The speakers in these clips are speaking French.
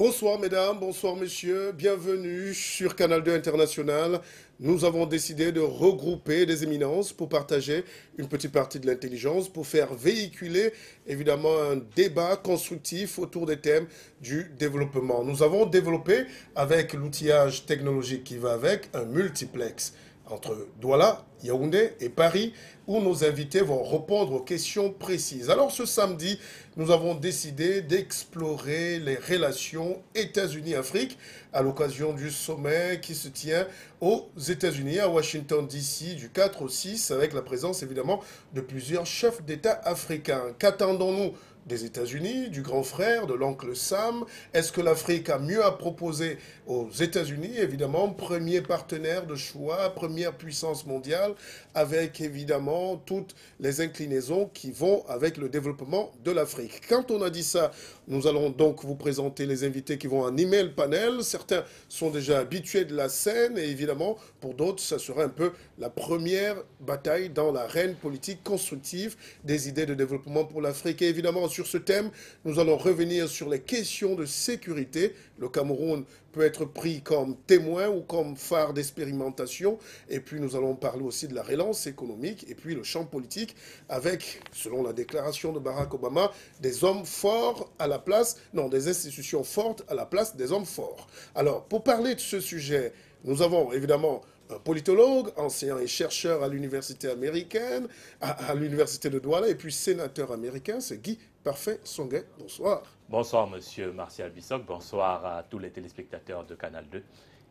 Bonsoir mesdames, bonsoir messieurs, bienvenue sur Canal 2 International. Nous avons décidé de regrouper des éminences pour partager une petite partie de l'intelligence, pour faire véhiculer évidemment un débat constructif autour des thèmes du développement. Nous avons développé avec l'outillage technologique qui va avec un multiplex entre Douala, Yaoundé et Paris, où nos invités vont répondre aux questions précises. Alors ce samedi, nous avons décidé d'explorer les relations États-Unis-Afrique à l'occasion du sommet qui se tient aux États-Unis, à Washington, D.C., du 4 au 6, avec la présence évidemment de plusieurs chefs d'État africains. Qu'attendons-nous des États-Unis, du grand frère, de l'oncle Sam? Est-ce que l'Afrique a mieux à proposer aux États-Unis? Évidemment, premier partenaire de choix, première puissance mondiale, avec évidemment toutes les inclinaisons qui vont avec le développement de l'Afrique. Quand on a dit ça, nous allons donc vous présenter les invités qui vont animer le panel. Certains sont déjà habitués de la scène et évidemment, pour d'autres, ça sera un peu la première bataille dans l'arène politique constructive des idées de développement pour l'Afrique. Et évidemment, sur ce thème, nous allons revenir sur les questions de sécurité. Le Cameroun peut être pris comme témoin ou comme phare d'expérimentation. Et puis nous allons parler aussi de la relance économique et puis le champ politique avec, selon la déclaration de Barack Obama, des hommes forts à la place, non, des institutions fortes à la place des hommes forts. Alors, pour parler de ce sujet, nous avons évidemment un politologue, enseignant et chercheur à l'université américaine, à l'université de Douala, et puis sénateur américain, c'est Guy Parfait Songuet. Bonsoir. Bonsoir, monsieur Martial Bissoc. Bonsoir à tous les téléspectateurs de Canal 2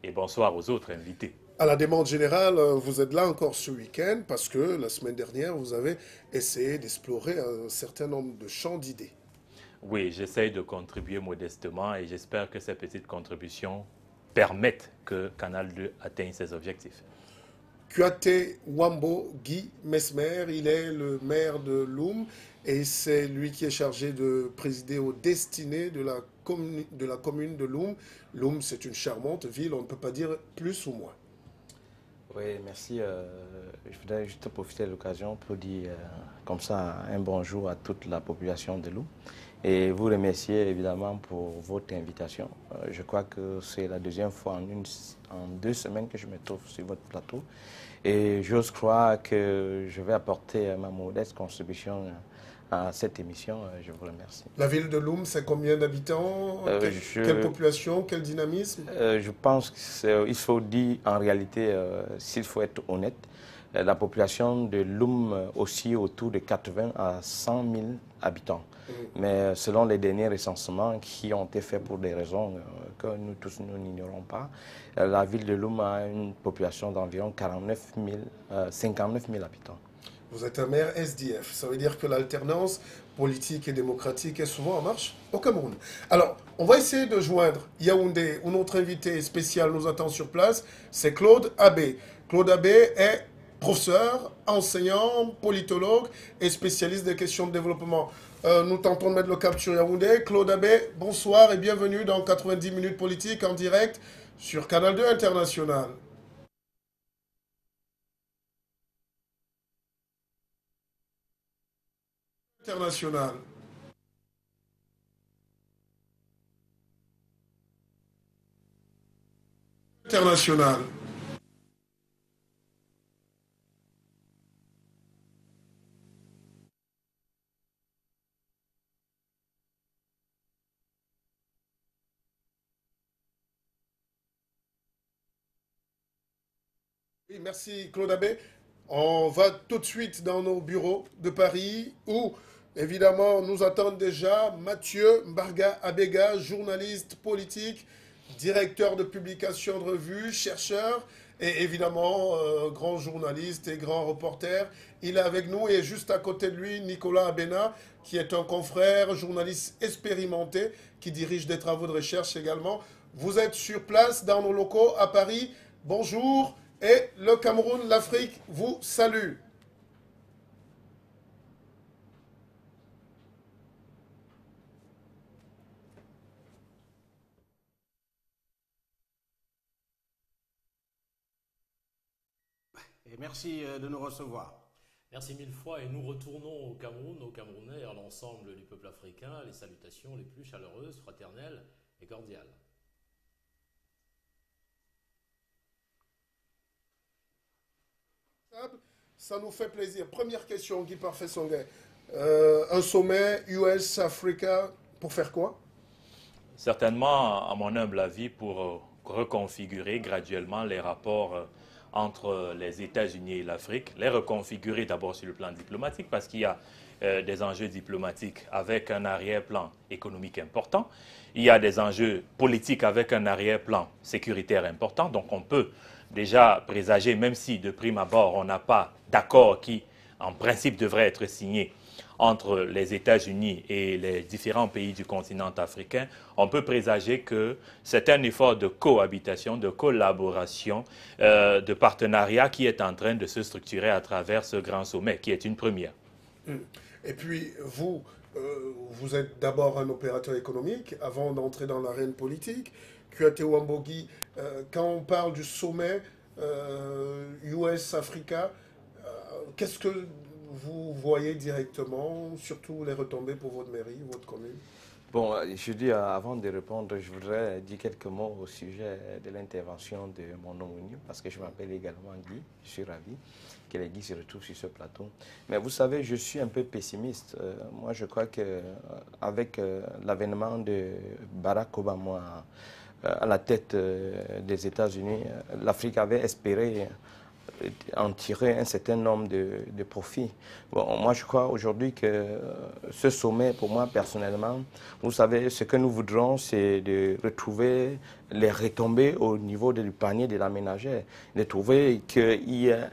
et bonsoir aux autres invités. À la demande générale, vous êtes là encore ce week-end parce que la semaine dernière, vous avez essayé d'explorer un certain nombre de champs d'idées. Oui, j'essaye de contribuer modestement et j'espère que ces petites contributions permettent que Canal 2 atteigne ses objectifs. Kuate Wambo Guy Mesmer, il est le maire de Loum et c'est lui qui est chargé de présider aux destinées de la commune de Loum. Loum, c'est une charmante ville, on ne peut pas dire plus ou moins. Oui, merci. Je voudrais juste profiter de l'occasion pour dire comme ça un bonjour à toute la population de Lou et vous remercier évidemment pour votre invitation. Je crois que c'est la deuxième fois en 2 semaines que je me trouve sur votre plateau et j'ose croire que je vais apporter ma modeste contribution à cette émission. Je vous remercie. La ville de Loum, c'est combien d'habitants? Quelle population? Quel dynamisme? Je pense qu'il faut dire en réalité, s'il faut être honnête, la population de Loum aussi autour de 80 à 100 000 habitants. Mais selon les derniers recensements qui ont été faits pour des raisons que nous tous nous n'ignorons pas, la ville de Loum a une population d'environ 59 000 habitants. Vous êtes un maire SDF, ça veut dire que l'alternance politique et démocratique est souvent en marche au Cameroun. Alors, on va essayer de joindre Yaoundé, où notre invité spécial nous attend sur place, c'est Claude Abbé. Claude Abbé est professeur, enseignant, politologue et spécialiste des questions de développement. Nous tentons de mettre le cap sur Yaoundé. Claude Abbé, bonsoir et bienvenue dans 90 minutes politiques en direct sur Canal 2 International. International. International. Oui, merci Claude Abbé. On va tout de suite dans nos bureaux de Paris où, évidemment, nous attendent déjà Mathieu Mbarga Abega, journaliste politique, directeur de publication de revues, chercheur et évidemment grand journaliste et grand reporter. Il est avec nous et juste à côté de lui Nicolas Abena, qui est un confrère, journaliste expérimenté, qui dirige des travaux de recherche également. Vous êtes sur place dans nos locaux à Paris. Bonjour. Et le Cameroun, l'Afrique vous salue. Et merci de nous recevoir. Merci mille fois et nous retournons au Cameroun, aux Camerounais, à l'ensemble du peuple africain, les salutations les plus chaleureuses, fraternelles et cordiale. Ça nous fait plaisir. Première question, Guy Parfait-Songhai. Un sommet US-Africa pour faire quoi? Certainement, à mon humble avis, pour reconfigurer graduellement les rapports entre les États-Unis et l'Afrique, les reconfigurer d'abord sur le plan diplomatique parce qu'il y a des enjeux diplomatiques avec un arrière-plan économique important. Il y a des enjeux politiques avec un arrière-plan sécuritaire important. Donc on peut déjà présager, même si de prime abord on n'a pas d'accord qui en principe devrait être signé entre les États-Unis et les différents pays du continent africain, on peut présager que c'est un effort de cohabitation, de collaboration, de partenariat qui est en train de se structurer à travers ce grand sommet, qui est une première. Et puis, vous, vous êtes d'abord un opérateur économique avant d'entrer dans l'arène politique. Kouyaté Ouambougui, quand on parle du sommet US-Africa, qu'est-ce que vous voyez directement, surtout les retombées pour votre mairie, votre commune? Bon, je dis, avant de répondre, je voudrais dire quelques mots au sujet de l'intervention de mon homonyme, parce que je m'appelle également Guy, je suis ravi que les Guy se retrouvent sur ce plateau. Mais vous savez, je suis un peu pessimiste. Moi, je crois qu'avec l'avènement de Barack Obama à la tête des États-Unis, l'Afrique avait espéré en tirer un certain nombre de profits. Bon, moi, je crois aujourd'hui que ce sommet, pour moi, personnellement, vous savez, ce que nous voudrons, c'est de retrouver les retombées au niveau du panier de la ménagère, de trouver qu'il y ait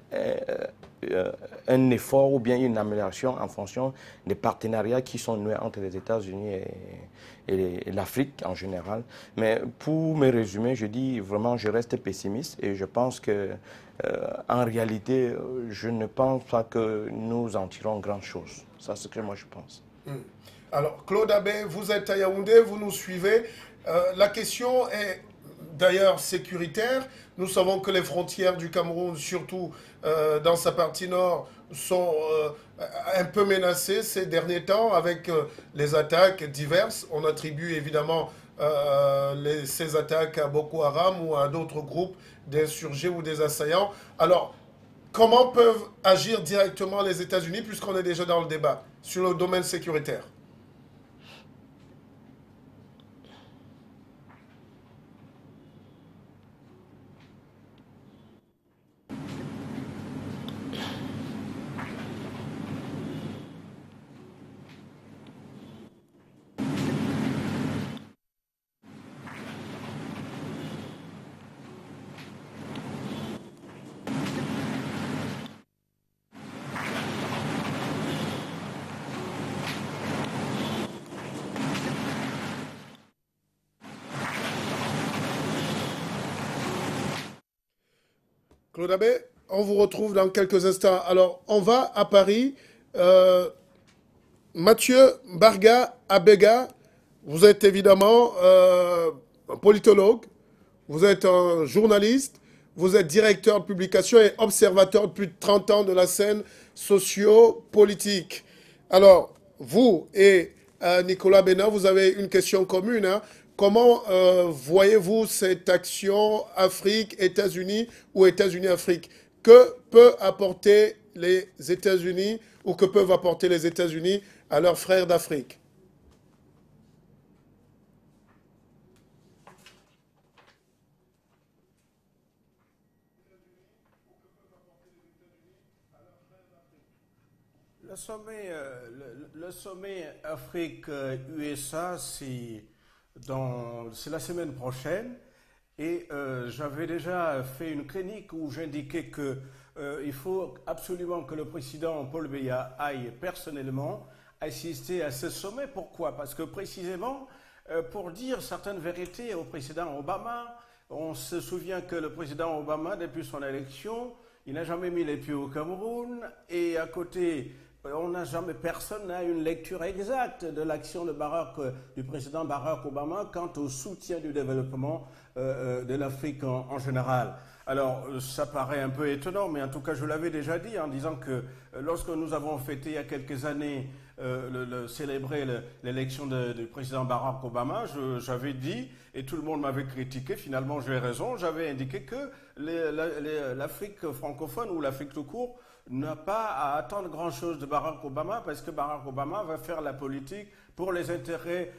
un effort ou bien une amélioration en fonction des partenariats qui sont noués entre les États-Unis et l'Afrique en général. Mais pour me résumer, je dis vraiment, je reste pessimiste et je pense que en réalité, je ne pense pas que nous en tirons grand-chose. Ça, c'est ce que moi je pense. Alors, Claude Abbé, vous êtes à Yaoundé, vous nous suivez. La question est d'ailleurs sécuritaire. Nous savons que les frontières du Cameroun, surtout dans sa partie nord, sont un peu menacées ces derniers temps avec les attaques diverses. On attribue évidemment ces attaques à Boko Haram ou à d'autres groupes d'insurgés ou des assaillants. Alors, comment peuvent agir directement les États-Unis, puisqu'on est déjà dans le débat, sur le domaine sécuritaire? Claude Abbé, on vous retrouve dans quelques instants. Alors, on va à Paris. Mathieu Barga Abega, vous êtes évidemment un politologue, vous êtes un journaliste, vous êtes directeur de publication et observateur de plus de 30 ans de la scène socio-politique. Alors, vous et Nicolas Bénin, vous avez une question commune, hein. Comment voyez-vous cette action Afrique-États-Unis ou États-Unis-Afrique? Que peut apporter les États-Unis ou que peuvent apporter les États-Unis à leurs frères d'Afrique? Le sommet Afrique-USA, c'est la semaine prochaine. Et j'avais déjà fait une chronique où j'indiquais qu'il faut absolument que le président Paul Biya aille personnellement assister à ce sommet. Pourquoi? Parce que précisément, pour dire certaines vérités au président Obama, on se souvient que le président Obama, depuis son élection, il n'a jamais mis les pieds au Cameroun. Et à côté, personne n'a une lecture exacte de l'action du président Barack Obama quant au soutien du développement de l'Afrique en général. Alors, ça paraît un peu étonnant, mais en tout cas, je l'avais déjà dit en disant que lorsque nous avons fêté il y a quelques années célébrer l'élection du président Barack Obama, j'avais dit, et tout le monde m'avait critiqué, finalement j'ai raison, j'avais indiqué que l'Afrique francophone ou l'Afrique tout court n'a pas à attendre grand-chose de Barack Obama parce que Barack Obama va faire la politique pour les intérêts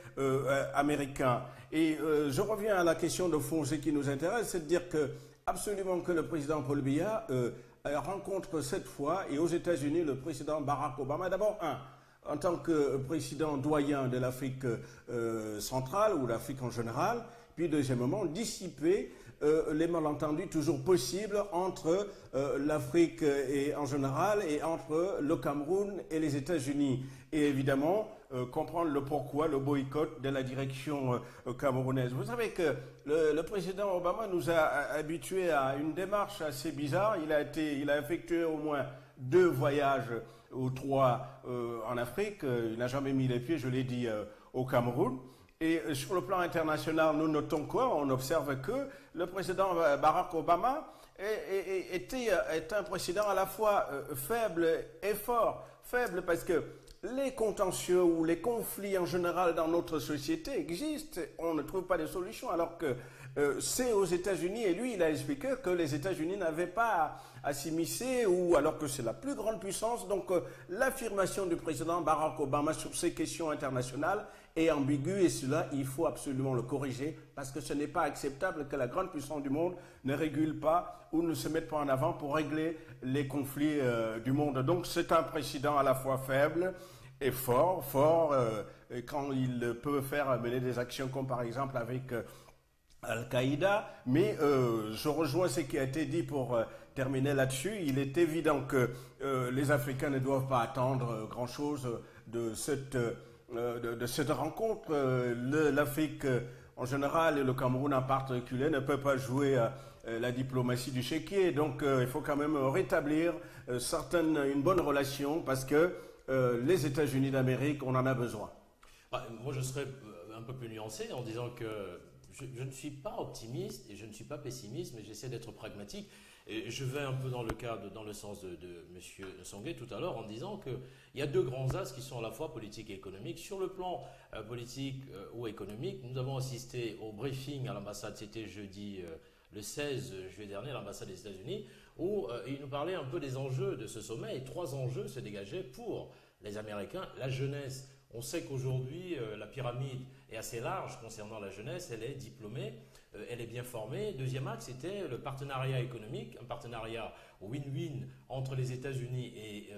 américains. Et je reviens à la question de fond, ce qui nous intéresse, c'est de dire que absolument que le président Paul Biya rencontre cette fois, et aux États-Unis, le président Barack Obama, d'abord en tant que président doyen de l'Afrique centrale ou l'Afrique en général, puis deuxièmement, dissiper les malentendus toujours possibles entre l'Afrique en général et entre le Cameroun et les États-Unis. Et évidemment, comprendre le pourquoi, le boycott de la direction camerounaise. Vous savez que le président Obama nous a habitués à une démarche assez bizarre. Il a effectué au moins 2 voyages ou 3 en Afrique. Il n'a jamais mis les pieds, je l'ai dit, au Cameroun. Et sur le plan international, nous notons quoi? On observe que le président Barack Obama est un président à la fois faible et fort. Faible parce que les contentieux ou les conflits en général dans notre société existent. On ne trouve pas de solution alors que c'est aux États-Unis, et lui il a expliqué que les États-Unis n'avaient pas à s'immiscer, ou alors que c'est la plus grande puissance. Donc l'affirmation du président Barack Obama sur ces questions internationales est ambiguë, et cela il faut absolument le corriger parce que ce n'est pas acceptable que la grande puissance du monde ne régule pas ou ne se mette pas en avant pour régler les conflits du monde. Donc c'est un président à la fois faible et fort, quand il peut mener des actions comme par exemple avec Al-Qaïda, mais je rejoins ce qui a été dit pour terminer là-dessus. Il est évident que les Africains ne doivent pas attendre grand-chose de cette rencontre. L'Afrique en général et le Cameroun en particulier ne peut pas jouer la diplomatie du chéquier. Donc il faut quand même rétablir une bonne relation parce que les États-Unis d'Amérique, on en a besoin. Moi, je serais un peu plus nuancé en disant que je ne suis pas optimiste et je ne suis pas pessimiste, mais j'essaie d'être pragmatique. Et je vais un peu dans le sens de M. Songué tout à l'heure en disant qu'il y a 2 grands axes qui sont à la fois politiques et économiques. Sur le plan politique ou économique, nous avons assisté au briefing à l'ambassade, c'était jeudi le 16 juillet dernier, à l'ambassade des États-Unis, où il nous parlait un peu des enjeux de ce sommet, et 3 enjeux se dégageaient pour les Américains. La jeunesse, on sait qu'aujourd'hui la pyramide est assez large concernant la jeunesse, elle est diplômée, elle est bien formée. Deuxième axe, c'était le partenariat économique, un partenariat win-win entre les États-Unis et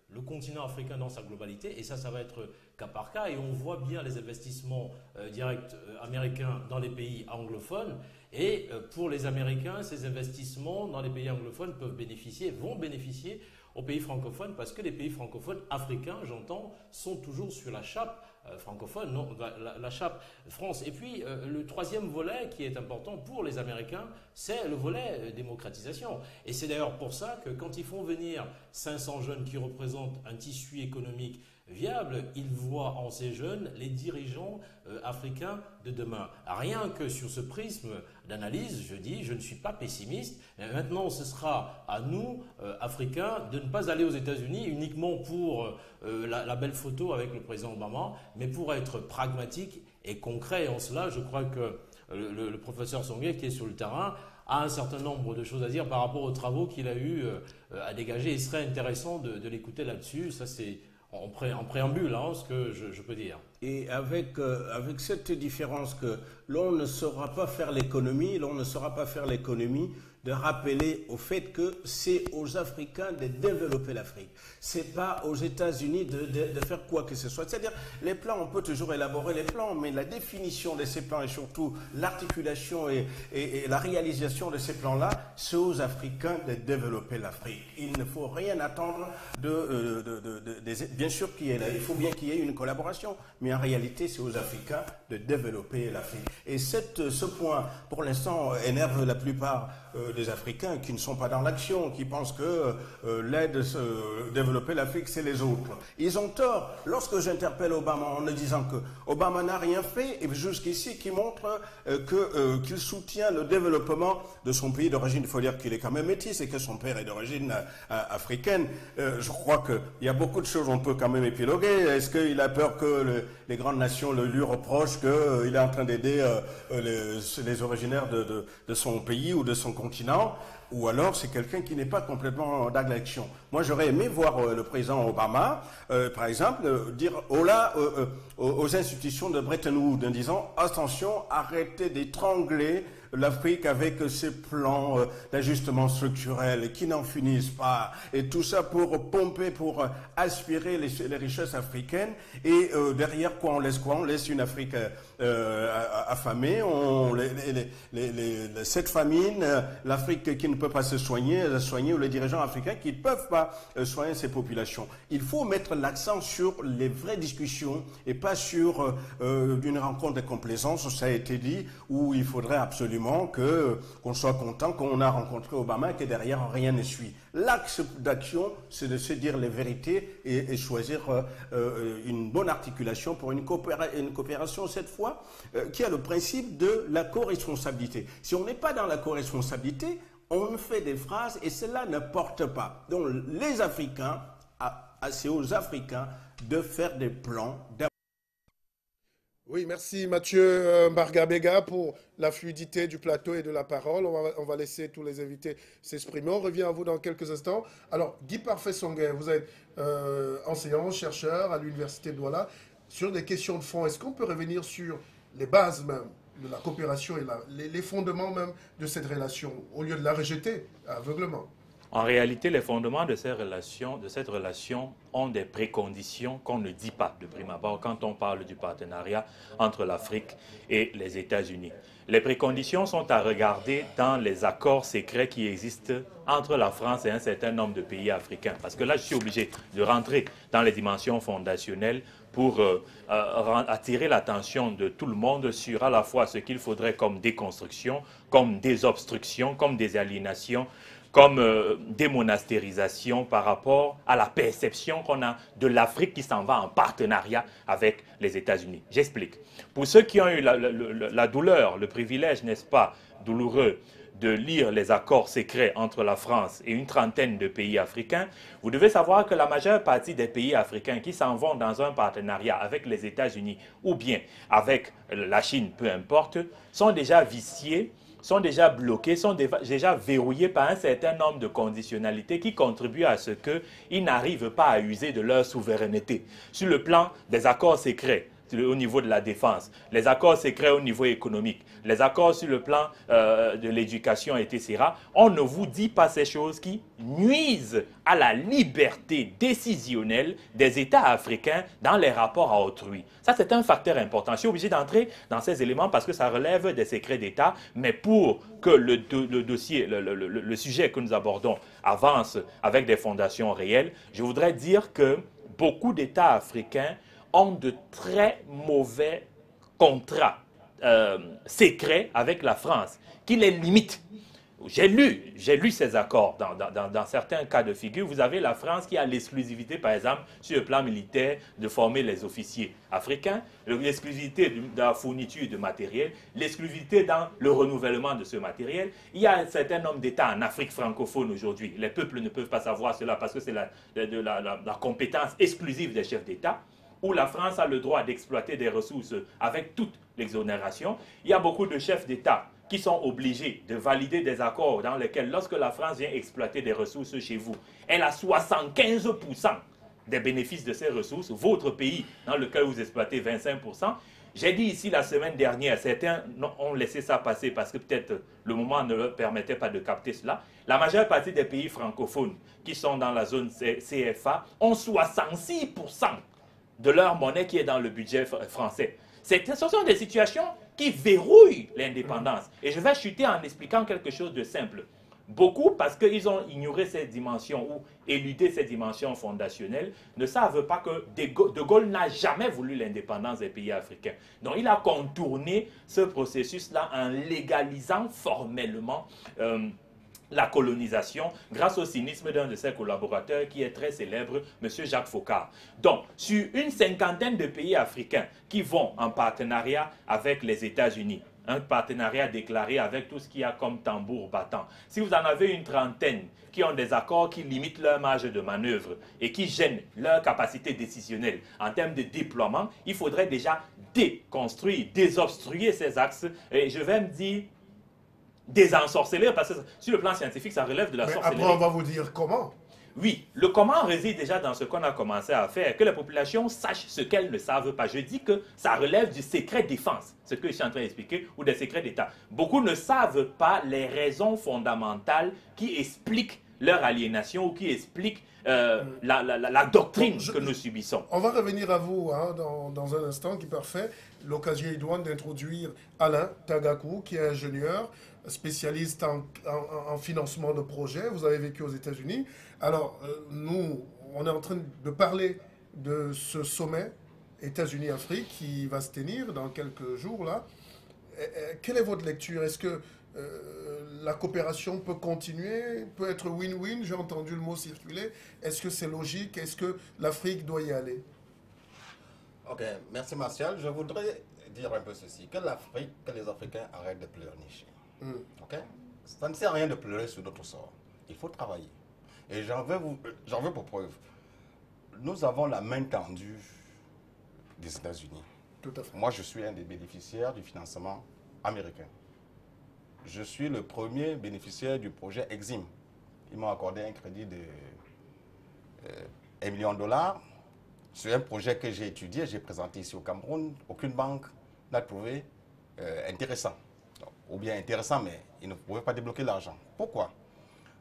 le continent africain dans sa globalité, et ça va être cas par cas, et on voit bien les investissements directs américains dans les pays anglophones, et pour les Américains, ces investissements dans les pays anglophones vont bénéficier aux pays francophones, parce que les pays francophones africains, j'entends, sont toujours sur la chape francophone, non, la chape France. Et puis, le troisième volet qui est important pour les Américains, c'est le volet démocratisation. Et c'est d'ailleurs pour ça que quand ils font venir 500 jeunes qui représentent un tissu économique viable, ils voient en ces jeunes les dirigeants africains de demain. Rien que sur ce prisme d'analyse, je dis, je ne suis pas pessimiste. Mais maintenant, ce sera à nous, Africains, de ne pas aller aux États-Unis uniquement pour la belle photo avec le président Obama, mais pour être pragmatique et concret. Et en cela, je crois que le professeur Songué, qui est sur le terrain, a un certain nombre de choses à dire par rapport aux travaux qu'il a eu à dégager. Il serait intéressant de l'écouter là-dessus. Ça, c'est en préambule, ce que je peux dire. Et avec cette différence que l'on ne saura pas faire l'économie de rappeler au fait que c'est aux Africains de développer l'Afrique. C'est pas aux États-Unis de faire quoi que ce soit. C'est-à-dire, les plans, on peut toujours élaborer les plans, mais la définition de ces plans et surtout l'articulation et la réalisation de ces plans-là, c'est aux Africains de développer l'Afrique. Il ne faut rien attendre bien sûr il faut bien qu'il y ait une collaboration, mais mais en réalité, c'est aux Africains de développer l'Afrique. Et ce point, pour l'instant, énerve la plupart des Africains qui ne sont pas dans l'action, qui pensent que l'aide à développer l'Afrique, c'est les autres. Ils ont tort. Lorsque j'interpelle Obama en me disant que Obama n'a rien fait, et jusqu'ici, qui montre qu'il soutient le développement de son pays d'origine. Il faut dire qu'il est quand même métis et que son père est d'origine africaine. Je crois qu'il y a beaucoup de choses on peut quand même épiloguer. Est-ce qu'il a peur que les grandes nations lui reprochent qu'il est en train d'aider les originaires de son pays ou de son continent? Ou alors c'est quelqu'un qui n'est pas complètement dans l'action. Moi, j'aurais aimé voir le président Obama, par exemple, dire hola aux institutions de Bretton Woods en disant « Attention, arrêtez d'étrangler l'Afrique avec ses plans d'ajustement structurel qui n'en finissent pas. Et tout ça pour pomper, pour aspirer les richesses africaines. Et derrière quoi? On laisse une Afrique affamée. Cette famine, l'Afrique qui ne peut pas se soigner, ou les dirigeants africains qui ne peuvent pas soigner ces populations. Il faut mettre l'accent sur les vraies discussions et pas sur une rencontre de complaisance, ça a été dit, où il faudrait absolument qu'on soit content qu'on a rencontré Obama et que derrière rien ne suit. L'axe d'action, c'est de se dire les vérités et choisir une bonne articulation pour une coopération cette fois qui a le principe de la co-responsabilité. Si on n'est pas dans la co-responsabilité, on fait des phrases et cela ne porte pas. Donc les Africains, c'est aux Africains de faire des plans. Oui, merci Mathieu Mbargabega pour la fluidité du plateau et de la parole. On va laisser tous les invités s'exprimer. On revient à vous dans quelques instants. Alors, Guy Parfait-Songuin, vous êtes enseignant, chercheur à l'Université de Douala. Sur des questions de fond, est-ce qu'on peut revenir sur les bases même de la coopération et les fondements même de cette relation, au lieu de la rejeter aveuglement? En réalité, les fondements de cette relation ont des préconditions qu'on ne dit pas de prime abord quand on parle du partenariat entre l'Afrique et les États-Unis. Les préconditions sont à regarder dans les accords secrets qui existent entre la France et un certain nombre de pays africains. Parce que là, je suis obligé de rentrer dans les dimensions fondationnelles pour attirer l'attention de tout le monde sur à la fois ce qu'il faudrait comme déconstruction, comme désobstruction, comme désaliénation, comme démonastérisation par rapport à la perception qu'on a de l'Afrique qui s'en va en partenariat avec les États-Unis. J'explique. Pour ceux qui ont eu la douleur, le privilège, n'est-ce pas, douloureux, de lire les accords secrets entre la France et une trentaine de pays africains, vous devez savoir que la majeure partie des pays africains qui s'en vont dans un partenariat avec les États-Unis ou bien avec la Chine, peu importe, sont déjà viciés, sont déjà bloqués, sont déjà verrouillés par un certain nombre de conditionnalités qui contribuent à ce qu'ils n'arrivent pas à user de leur souveraineté. Sur le plan des accords secrets, au niveau de la défense, les accords secrets au niveau économique, les accords sur le plan de l'éducation, etc. On ne vous dit pas ces choses qui nuisent à la liberté décisionnelle des États africains dans les rapports à autrui. Ça, c'est un facteur important. Je suis obligé d'entrer dans ces éléments parce que ça relève des secrets d'État, mais pour que le dossier, le sujet que nous abordons avance avec des fondations réelles, je voudrais dire que beaucoup d'États africains ont de très mauvais contrats secrets avec la France, qui les limitent. J'ai lu ces accords dans certains cas de figure. Vous avez la France qui a l'exclusivité, par exemple, sur le plan militaire, de former les officiers africains, l'exclusivité de la fourniture de matériel, l'exclusivité dans le renouvellement de ce matériel. Il y a un certain nombre d'États en Afrique francophone aujourd'hui. Les peuples ne peuvent pas savoir cela parce que c'est la compétence exclusive des chefs d'État, où la France a le droit d'exploiter des ressources avec toute l'exonération. Il y a beaucoup de chefs d'État qui sont obligés de valider des accords dans lesquels, lorsque la France vient exploiter des ressources chez vous, elle a 75% des bénéfices de ces ressources. Votre pays, dans lequel vous exploitez 25%. J'ai dit ici la semaine dernière, certains ont laissé ça passer parce que peut-être le moment ne leur permettait pas de capter cela. La majeure partie des pays francophones qui sont dans la zone CFA ont 66% de leur monnaie qui est dans le budget français. Ce sont des situations qui verrouillent l'indépendance. Et je vais chuter en expliquant quelque chose de simple. beaucoup, parce qu'ils ont ignoré ces dimensions ou éludé ces dimensions fondationnelles, ne savent pas que De Gaulle n'a jamais voulu l'indépendance des pays africains. Donc il a contourné ce processus-là en légalisant formellement la colonisation grâce au cynisme d'un de ses collaborateurs qui est très célèbre, M. Jacques Foccart. Donc, sur une cinquantaine de pays africains qui vont en partenariat avec les États-Unis, un partenariat déclaré avec tout ce qu'il y a comme tambour battant. Si vous en avez une trentaine qui ont des accords qui limitent leur marge de manœuvre et qui gênent leur capacité décisionnelle en termes de déploiement, il faudrait déjà déconstruire, désobstruer ces axes. Et je vais me dire désensorceler, parce que sur le plan scientifique, ça relève de la sorcellerie. Après, on va vous dire comment. Oui, le comment réside déjà dans ce qu'on a commencé à faire, que les populations sachent ce qu'elles ne savent pas. Je dis que ça relève du secret défense, ce que je suis en train d'expliquer, ou des secrets d'État. Beaucoup ne savent pas les raisons fondamentales qui expliquent leur aliénation ou qui expliquent la doctrine que nous subissons. On va revenir à vous dans un instant, qui parfait. L'occasion idoine d'introduire Alain Tagakou, qui est ingénieur, spécialiste en financement de projets. Vous avez vécu aux États-Unis. Alors, nous, on est en train de parler de ce sommet États-Unis-Afrique qui va se tenir dans quelques jours là. Quelle est votre lecture? Est-ce que la coopération peut continuer, peut être win-win? J'ai entendu le mot circuler. Est-ce que c'est logique? Est-ce que l'Afrique doit y aller? Ok, merci Martial. Je voudrais dire un peu ceci, que l'Afrique, que les Africains arrêtent de pleurnicher. Ok? Ça ne sert à rien de pleurer sur notre sort. Il faut travailler. Et j'en veux pour preuve. Nous avons la main tendue des États-Unis. Tout à fait. Moi, je suis un des bénéficiaires du financement américain. Je suis le premier bénéficiaire du projet EXIM. Ils m'ont accordé un crédit de $1 million. C'est un projet que j'ai étudié, j'ai présenté ici au Cameroun. Aucune banque n'a trouvé intéressant. Ou bien intéressant, mais ils ne pouvaient pas débloquer l'argent. Pourquoi?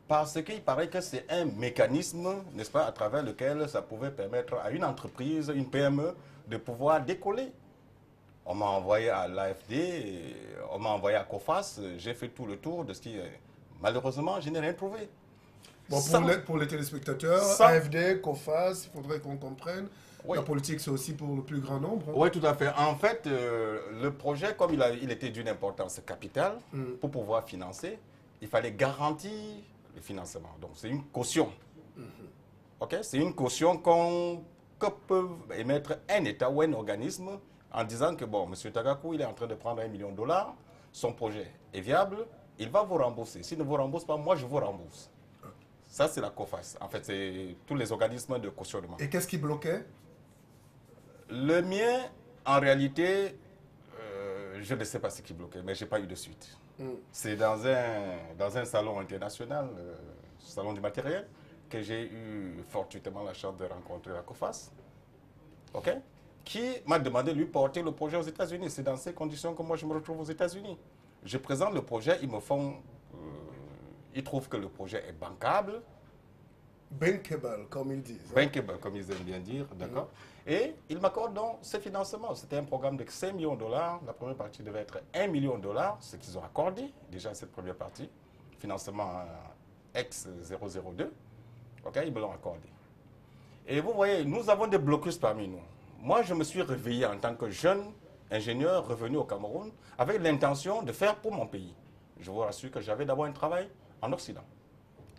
Parce qu'il paraît que c'est un mécanisme, n'est-ce pas, à travers lequel ça pouvait permettre à une entreprise, une PME, de pouvoir décoller. On m'a envoyé à l'AFD, on m'a envoyé à COFAS, j'ai fait tout le tour de ce qui... Malheureusement, je n'ai rien trouvé. Bon, pour les téléspectateurs, AFD, COFAS, il faudrait qu'on comprenne. Oui. La politique, c'est aussi pour le plus grand nombre. Oui, tout à fait. En fait, le projet, comme il était d'une importance capitale, pour pouvoir financer, il fallait garantir le financement. Donc, c'est une caution. Ok? C'est une caution que peut émettre un État ou un organisme en disant que, bon, M. Tagakou, il est en train de prendre $1 million, son projet est viable, il va vous rembourser. S'il ne vous rembourse pas, moi, je vous rembourse. Ça, c'est la COFAS. En fait, c'est tous les organismes de cautionnement. Et qu'est-ce qui bloquait? Le mien, en réalité, je ne sais pas ce qui bloquait, mais je n'ai pas eu de suite. C'est dans un salon international, salon du matériel, que j'ai eu fortuitement la chance de rencontrer la COFAS, ok, qui m'a demandé de lui porter le projet aux États-Unis. C'est dans ces conditions que moi je me retrouve aux États-Unis. Je présente le projet, ils trouvent que le projet est bancable. Bankable, comme ils disent. Bankable, comme ils aiment bien dire, d'accord. Et ils m'accordent donc ce financement. C'était un programme de $5 millions. La première partie devait être $1 million, ce qu'ils ont accordé, déjà cette première partie. Financement X002. Ok, ils me l'ont accordé. Et vous voyez, nous avons des blocus parmi nous. Moi, je me suis réveillé en tant que jeune ingénieur revenu au Cameroun avec l'intention de faire pour mon pays. Je vous rassure que j'avais d'abord un travail en Occident.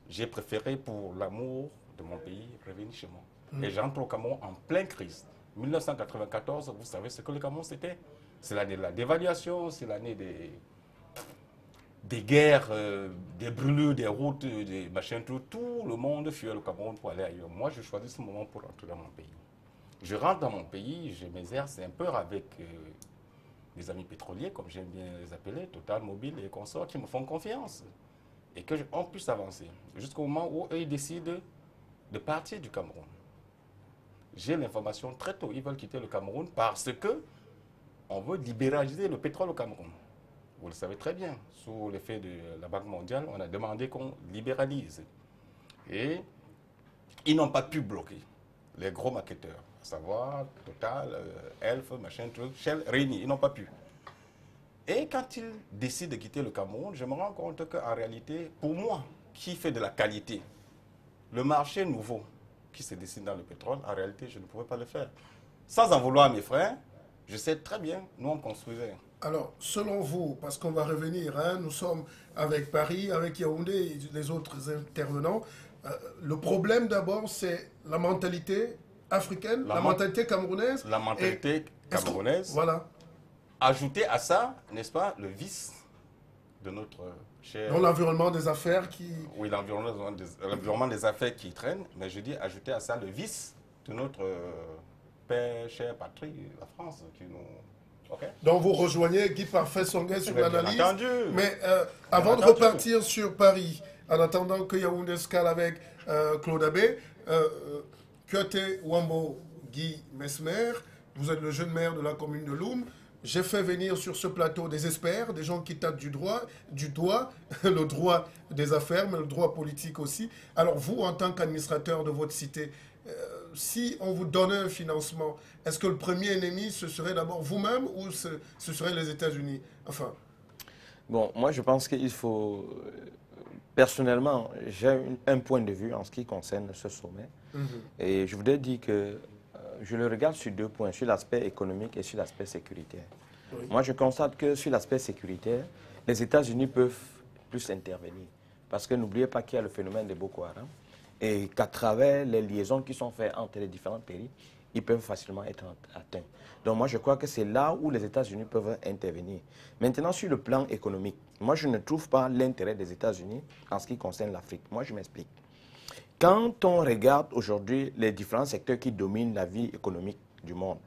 J'ai préféré, pour l'amour de mon pays, revenir chez moi. Et j'entre au Cameroun en pleine crise. 1994, vous savez ce que le Cameroun c'était? C'est l'année de la dévaluation, c'est l'année des guerres, des brûlures, des routes, des machins, tout le monde fuyait le Cameroun pour aller ailleurs. Moi, je choisis ce moment pour rentrer dans mon pays. Je rentre dans mon pays, je m'exerce un peu avec des amis pétroliers, comme j'aime bien les appeler, Total, Mobile et consorts, qui me font confiance. Et qu'on puisse avancer. Jusqu'au moment où eux, ils décident de partir du Cameroun. J'ai l'information très tôt, ils veulent quitter le Cameroun parce que on veut libéraliser le pétrole au Cameroun. Vous le savez très bien, sous l'effet de la Banque mondiale, on a demandé qu'on libéralise. Et ils n'ont pas pu bloquer les gros marketeurs, à savoir Total, Elf, machin, truc, Shell, Réuni, ils n'ont pas pu. Et quand ils décident de quitter le Cameroun, je me rends compte qu'en réalité, pour moi, qui fait de la qualité. Le marché nouveau qui se dessine dans le pétrole, en réalité, je ne pouvais pas le faire. Sans en vouloir à mes frères, je sais très bien, nous on construisait. Alors, selon vous, parce qu'on va revenir, hein, nous sommes avec Paris, avec Yaoundé et les autres intervenants, le problème d'abord, c'est la mentalité africaine, la mentalité camerounaise. La mentalité camerounaise. Voilà. Ajouter à ça, n'est-ce pas, le vice de notre cher... Dans l'environnement des affaires qui... Oui, l'environnement des affaires qui traîne, mais je dis ajouter à ça le vice de notre père, chère patrie, la France, qui nous... Okay. Donc vous rejoignez Guy Parfait-Songhai sur l'analyse. Mais avant de entendu. repartir sur Paris, en attendant que Yaoundé escale avec Claude Abbé, Kyote Wambo Guy Mesmer, vous êtes le jeune maire de la commune de Loum. J'ai fait venir sur ce plateau des experts, des gens qui tapent du doigt le droit des affaires, mais le droit politique aussi. Alors vous, en tant qu'administrateur de votre cité, si on vous donnait un financement, est-ce que le premier ennemi, ce serait d'abord vous-même ou ce serait les États-Unis? Enfin. Bon, moi je pense qu'il faut... Personnellement, j'ai un point de vue en ce qui concerne ce sommet. Et je voudrais dire que je le regarde sur deux points, sur l'aspect économique et sur l'aspect sécuritaire. Oui. Moi, je constate que sur l'aspect sécuritaire, les États-Unis peuvent plus intervenir. Parce que n'oubliez pas qu'il y a le phénomène de Boko Haram et qu'à travers les liaisons qui sont faites entre les différents pays, ils peuvent facilement être atteints. Donc moi, je crois que c'est là où les États-Unis peuvent intervenir. Maintenant, sur le plan économique, moi, je ne trouve pas l'intérêt des États-Unis en ce qui concerne l'Afrique. Moi, je m'explique. Quand on regarde aujourd'hui les différents secteurs qui dominent la vie économique du monde,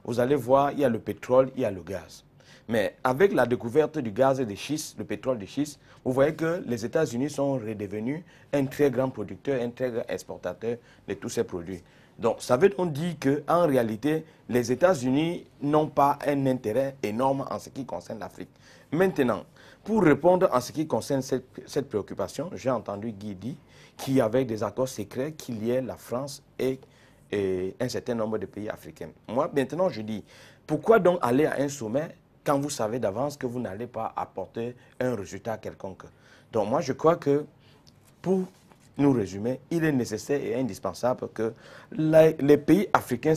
vous allez voir, il y a le pétrole, il y a le gaz. Mais avec la découverte du gaz et de schiste, le pétrole de schiste, vous voyez que les États-Unis sont redevenus un très grand producteur, un très grand exportateur de tous ces produits. Donc, ça veut donc dire qu'en réalité, les États-Unis n'ont pas un intérêt énorme en ce qui concerne l'Afrique. Maintenant, pour répondre en ce qui concerne cette préoccupation, j'ai entendu Guy dire qu'il y avait des accords secrets qui liaient la France et un certain nombre de pays africains. Moi, maintenant, je dis, pourquoi donc aller à un sommet quand vous savez d'avance que vous n'allez pas apporter un résultat quelconque? Donc, moi, je crois que pour nous résumer, il est nécessaire et indispensable que les pays africains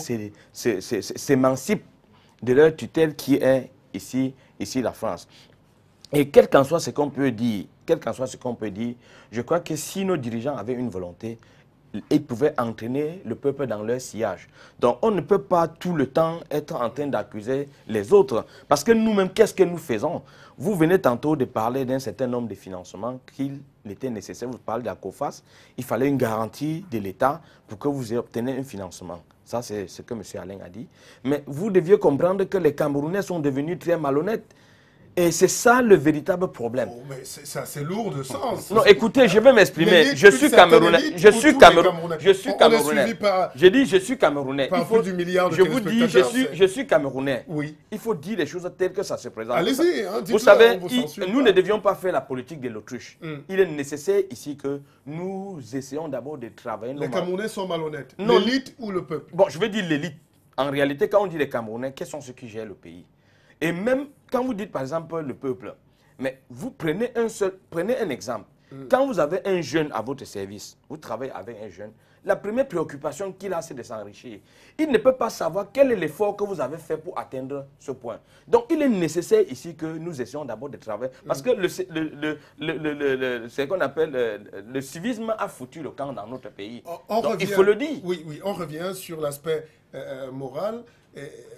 s'émancipent de leur tutelle qui est ici la France. Et quel qu'en soit ce qu'on peut dire, je crois que si nos dirigeants avaient une volonté, ils pouvaient entraîner le peuple dans leur sillage. Donc on ne peut pas tout le temps être en train d'accuser les autres. Parce que nous-mêmes, qu'est-ce que nous faisons? Vous venez tantôt de parler d'un certain nombre de financements qu'il était nécessaire. Vous parlez de la COFAS. Il fallait une garantie de l'État pour que vous obteniez un financement. Ça, c'est ce que M. Alain a dit. Mais vous deviez comprendre que les Camerounais sont devenus très malhonnêtes. Et c'est ça le véritable problème. Oh, mais c'est assez lourd de sens. Non, écoutez, je vais m'exprimer. Je suis Camerounais. Je suis Camerounais. J'ai dit, je suis Camerounais. Je vous dis, je suis Camerounais. Oui. Il faut dire les choses telles que ça se présente. Allez-y. Hein, vous savez, nous ne devions pas faire la politique de l'autruche. Il est nécessaire ici que nous essayons d'abord de travailler. Les Camerounais sont malhonnêtes. L'élite ou le peuple? Bon, je veux dire l'élite. En réalité, quand on dit les Camerounais, quels sont ceux qui gèrent le pays? Et même quand vous dites par exemple le peuple, mais vous prenez un exemple. Quand vous avez un jeune à votre service, vous travaillez avec un jeune, la première préoccupation qu'il a, c'est de s'enrichir. Il ne peut pas savoir quel est l'effort que vous avez fait pour atteindre ce point. Donc il est nécessaire ici que nous essayons d'abord de travailler. Parce que ce qu'on appelle le civisme a foutu le camp dans notre pays. Donc il faut le dire. Oui, on revient sur l'aspect moral.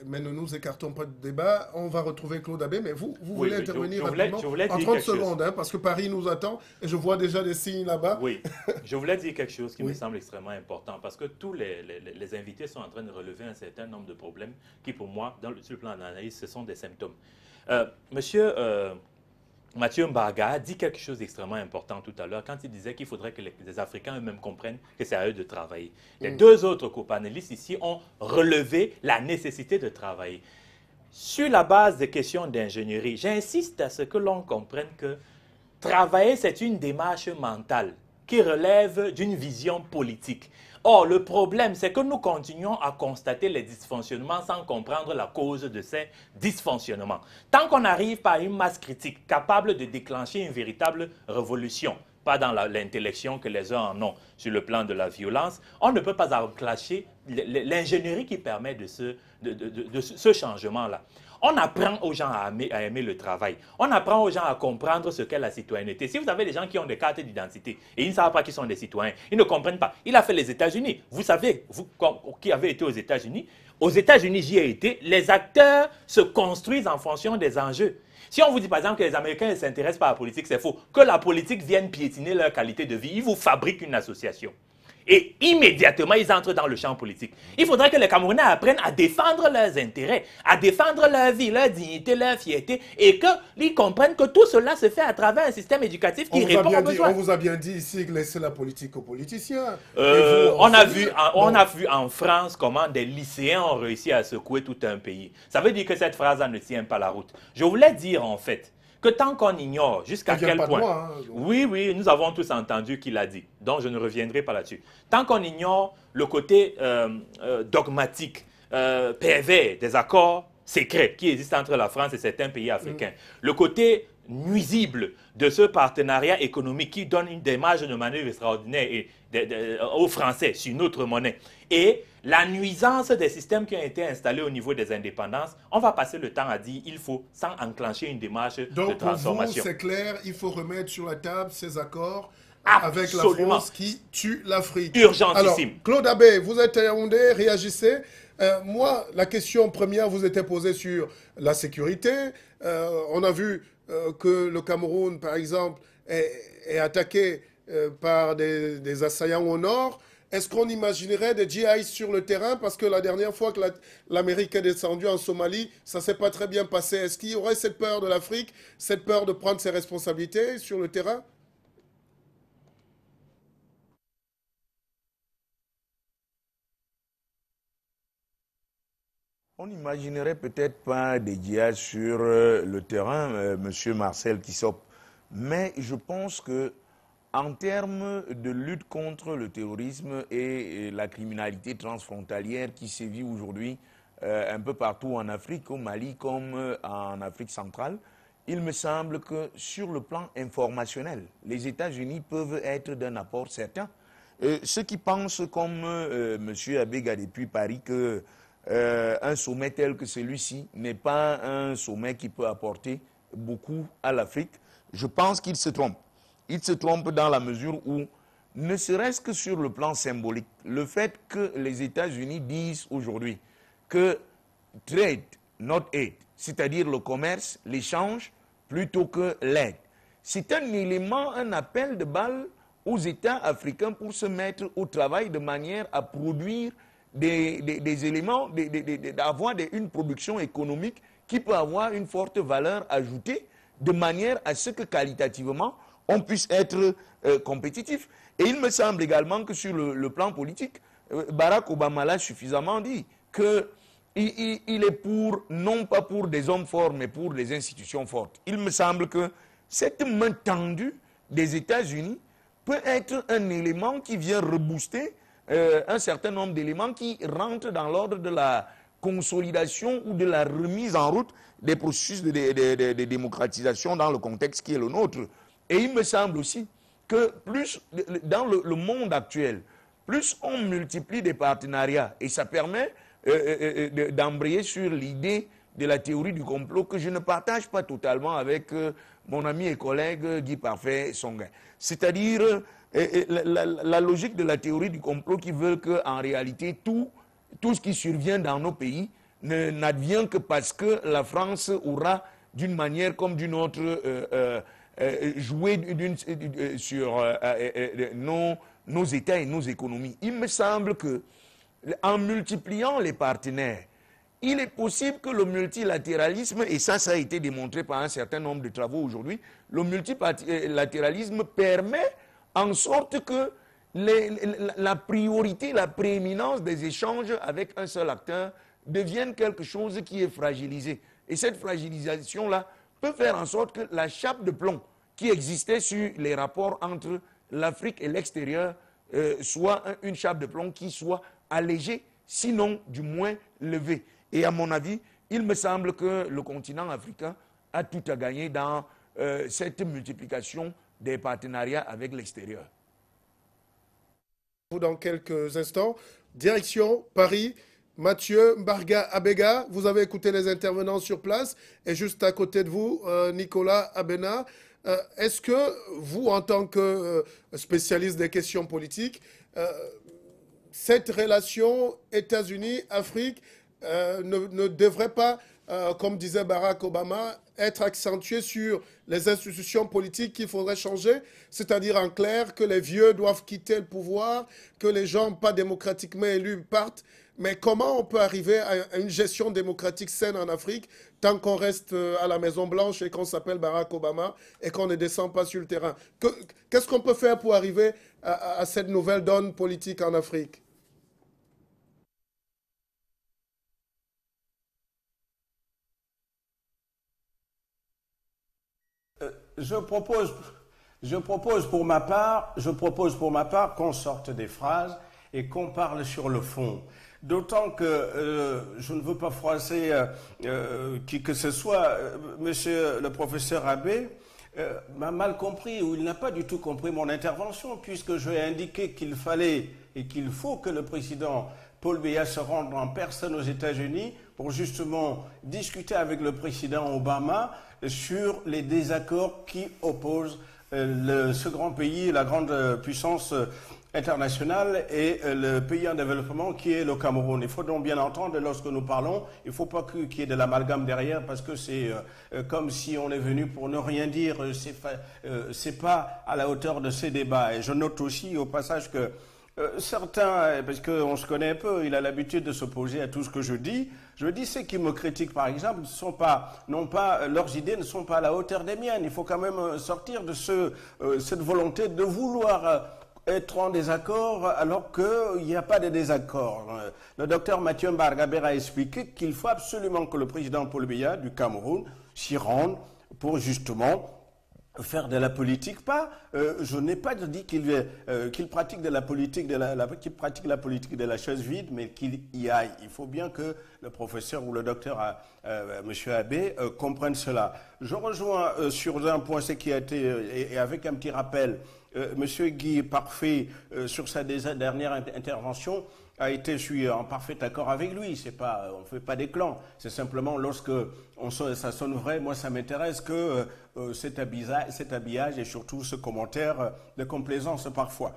Mais ne nous écartons pas du débat. On va retrouver Claude Abbé, mais vous voulez intervenir rapidement en 30 secondes, hein, parce que Paris nous attend et je vois déjà des signes là-bas. Oui, je voulais dire quelque chose qui me semble extrêmement important, parce que tous les invités sont en train de relever un certain nombre de problèmes qui, pour moi, sur le plan d'analyse, ce sont des symptômes. Monsieur Mathieu Mbarga a dit quelque chose d'extrêmement important tout à l'heure quand il disait qu'il faudrait que les Africains eux-mêmes comprennent que c'est à eux de travailler. Les deux autres copanélistes ici ont relevé la nécessité de travailler. Sur la base des questions d'ingénierie, j'insiste à ce que l'on comprenne que travailler, c'est une démarche mentale qui relève d'une vision politique. Or, le problème, c'est que nous continuons à constater les dysfonctionnements sans comprendre la cause de ces dysfonctionnements. Tant qu'on n'arrive pas à une masse critique capable de déclencher une véritable révolution, pas dans l'intellection que les uns en ont sur le plan de la violence, on ne peut pas enclencher l'ingénierie qui permet de ce changement-là. On apprend aux gens à aimer le travail. On apprend aux gens à comprendre ce qu'est la citoyenneté. Si vous avez des gens qui ont des cartes d'identité et ils ne savent pas qu'ils sont des citoyens, ils ne comprennent pas. Il a fait les États-Unis. Vous savez, vous qui avez été aux États-Unis, j'y ai été, les acteurs se construisent en fonction des enjeux. Si on vous dit par exemple que les Américains ne s'intéressent pas à la politique, c'est faux. Que la politique vienne piétiner leur qualité de vie, ils vous fabriquent une association. Et immédiatement, ils entrent dans le champ politique. Il faudrait que les Camerounais apprennent à défendre leurs intérêts, à défendre leur vie, leur dignité, leur fierté, et qu'ils comprennent que tout cela se fait à travers un système éducatif qui répond aux besoins. On vous a bien dit ici que laissez la politique aux politiciens. On a vu en France comment des lycéens ont réussi à secouer tout un pays. Ça veut dire que cette phrase-là ne tient pas la route. Je voulais dire en fait que tant qu'on ignore jusqu'à quel point... Oui, nous avons tous entendu qu'il a dit, donc je ne reviendrai pas là-dessus. Tant qu'on ignore le côté dogmatique, pervers des accords secrets qui existent entre la France et certains pays africains, le côté nuisible de ce partenariat économique qui donne une démarche de manœuvre extraordinaire aux Français sur notre monnaie, et la nuisance des systèmes qui ont été installés au niveau des indépendances, on va passer le temps à dire il faut, sans enclencher une démarche de transformation. Donc pour vous, c'est clair, il faut remettre sur la table ces accords avec la Absolument. France qui tue l'Afrique. Urgentissime. Alors, Claude Abbé, vous êtes à Yaoundé, réagissez. Moi, la question première vous était posée sur la sécurité. On a vu que le Cameroun, par exemple, est attaqué par des assaillants au nord. Est-ce qu'on imaginerait des GIs sur le terrain? Parce que la dernière fois que l'Amérique est descendue en Somalie, ça ne s'est pas très bien passé. Est-ce qu'il y aurait cette peur de l'Afrique, cette peur de prendre ses responsabilités sur le terrain? On n'imaginerait peut-être pas des GIA sur le terrain, Monsieur Marcel Kissop, mais je pense que en termes de lutte contre le terrorisme et la criminalité transfrontalière qui sévit aujourd'hui un peu partout en Afrique, au Mali comme en Afrique centrale, il me semble que sur le plan informationnel, les États-Unis peuvent être d'un apport certain. Ceux qui pensent comme M. Abega depuis Paris que un sommet tel que celui-ci n'est pas un sommet qui peut apporter beaucoup à l'Afrique, je pense qu'ils se trompent. Ils se trompent dans la mesure où, ne serait-ce que sur le plan symbolique, le fait que les États-Unis disent aujourd'hui que trade, not aid, c'est-à-dire le commerce, l'échange, plutôt que l'aide, c'est un élément, un appel de balle aux États africains pour se mettre au travail de manière à produire des éléments, d'avoir une production économique qui peut avoir une forte valeur ajoutée, de manière à ce que qualitativement, on puisse être compétitif. Et il me semble également que sur le plan politique, Barack Obama l'a suffisamment dit, qu'il est pour, non pas pour des hommes forts, mais pour des institutions fortes. Il me semble que cette main tendue des États-Unis peut être un élément qui vient rebooster un certain nombre d'éléments qui rentrent dans l'ordre de la consolidation ou de la remise en route des processus de démocratisation dans le contexte qui est le nôtre. Et il me semble aussi que plus, dans le monde actuel, plus on multiplie des partenariats, et ça permet d'embrayer sur l'idée de la théorie du complot que je ne partage pas totalement avec mon ami et collègue Guy Parfait Songuin. C'est-à-dire la logique de la théorie du complot qui veut qu'en réalité tout ce qui survient dans nos pays n'advient que parce que la France aura d'une manière comme d'une autre joué sur nos États et nos économies. Il me semble que en multipliant les partenaires, il est possible que le multilatéralisme, et ça a été démontré par un certain nombre de travaux aujourd'hui, le multilatéralisme permet en sorte que la priorité, la prééminence des échanges avec un seul acteur devienne quelque chose qui est fragilisé. Et cette fragilisation-là peut faire en sorte que la chape de plomb qui existait sur les rapports entre l'Afrique et l'extérieur soit une chape de plomb qui soit allégée, sinon du moins levée. Et à mon avis, il me semble que le continent africain a tout à gagner dans cette multiplication des partenariats avec l'extérieur. Dans quelques instants, direction Paris. Mathieu Mbarga Abega, vous avez écouté les intervenants sur place et juste à côté de vous, Nicolas Abena. Est-ce que vous, en tant que spécialiste des questions politiques, cette relation États-Unis-Afrique ne devrait pas, comme disait Barack Obama, être accentuée sur les institutions politiques qu'il faudrait changer, c'est-à-dire en clair que les vieux doivent quitter le pouvoir, que les gens pas démocratiquement élus partent. Mais comment on peut arriver à une gestion démocratique saine en Afrique tant qu'on reste à la Maison-Blanche et qu'on s'appelle Barack Obama et qu'on ne descend pas sur le terrain? Qu'est-ce qu'on peut faire pour arriver à cette nouvelle donne politique en Afrique? Je propose pour ma part qu'on sorte des phrases et qu'on parle sur le fond. D'autant que je ne veux pas froisser qui que ce soit. Monsieur le professeur Abbé m'a mal compris ou il n'a pas du tout compris mon intervention puisque je ai indiqué qu'il fallait et qu'il faut que le président Paul Biya se rende en personne aux États-Unis pour justement discuter avec le président Obama sur les désaccords qui opposent ce grand pays, la grande puissance internationale et le pays en développement qui est le Cameroun. Il faut donc bien entendre, lorsque nous parlons, il ne faut pas qu'il y ait de l'amalgame derrière parce que c'est comme si on est venu pour ne rien dire. C'est pas à la hauteur de ces débats. Et je note aussi au passage que certains, parce qu'on se connaît un peu, il a l'habitude de s'opposer à tout ce que je dis. Je dis ceux qui me critiquent, par exemple, leurs idées ne sont pas à la hauteur des miennes. Il faut quand même sortir de cette volonté de vouloir être en désaccord alors qu'il n'y a pas de désaccord. Le docteur Mathieu Mbarga a expliqué qu'il faut absolument que le président Paul Biya du Cameroun s'y rende pour justement faire de la politique. Je n'ai pas dit qu'il pratique de la politique qu'il pratique la politique de la chaise vide, mais qu'il y aille. Il faut bien que le professeur ou le docteur Monsieur Abbé comprenne cela. Je rejoins sur un point ce qui a été, et avec un petit rappel, Monsieur Guy Parfait, sur sa dernière intervention, je suis en parfait accord avec lui. On ne fait pas des clans. C'est simplement lorsque ça sonne vrai, moi ça m'intéresse que cet habillage et surtout ce commentaire de complaisance parfois.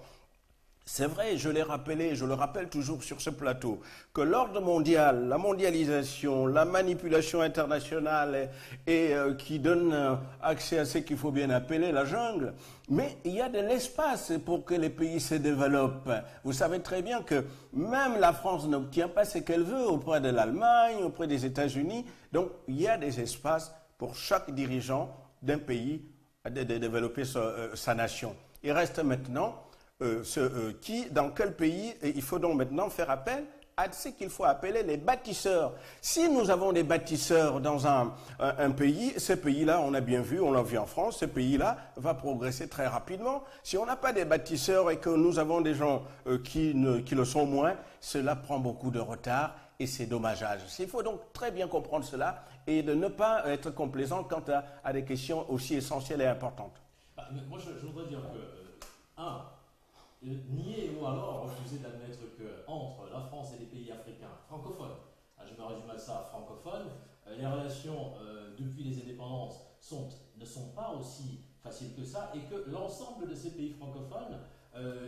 C'est vrai, je l'ai rappelé, je le rappelle toujours sur ce plateau, que l'ordre mondial, la mondialisation, la manipulation internationale et qui donne accès à ce qu'il faut bien appeler la jungle, mais il y a de l'espace pour que les pays se développent. Vous savez très bien que même la France n'obtient pas ce qu'elle veut auprès de l'Allemagne, auprès des États-Unis. Donc il y a des espaces pour chaque dirigeant d'un pays de développer sa nation. Il reste maintenant dans quel pays, il faut donc maintenant faire appel à ce qu'il faut appeler les bâtisseurs. Si nous avons des bâtisseurs dans un pays, ce pays-là, on a bien vu, on l'a vu en France, ce pays-là va progresser très rapidement. Si on n'a pas des bâtisseurs et que nous avons des gens qui le sont moins, cela prend beaucoup de retard et c'est dommageable. Il faut donc très bien comprendre cela et de ne pas être complaisant quant à des questions aussi essentielles et importantes. Moi, je voudrais dire que, nier ou alors refuser d'admettre qu'entre la France et les pays africains francophones, je me résume à ça, francophones, les relations depuis les indépendances ne sont pas aussi faciles que ça et que l'ensemble de ces pays francophones,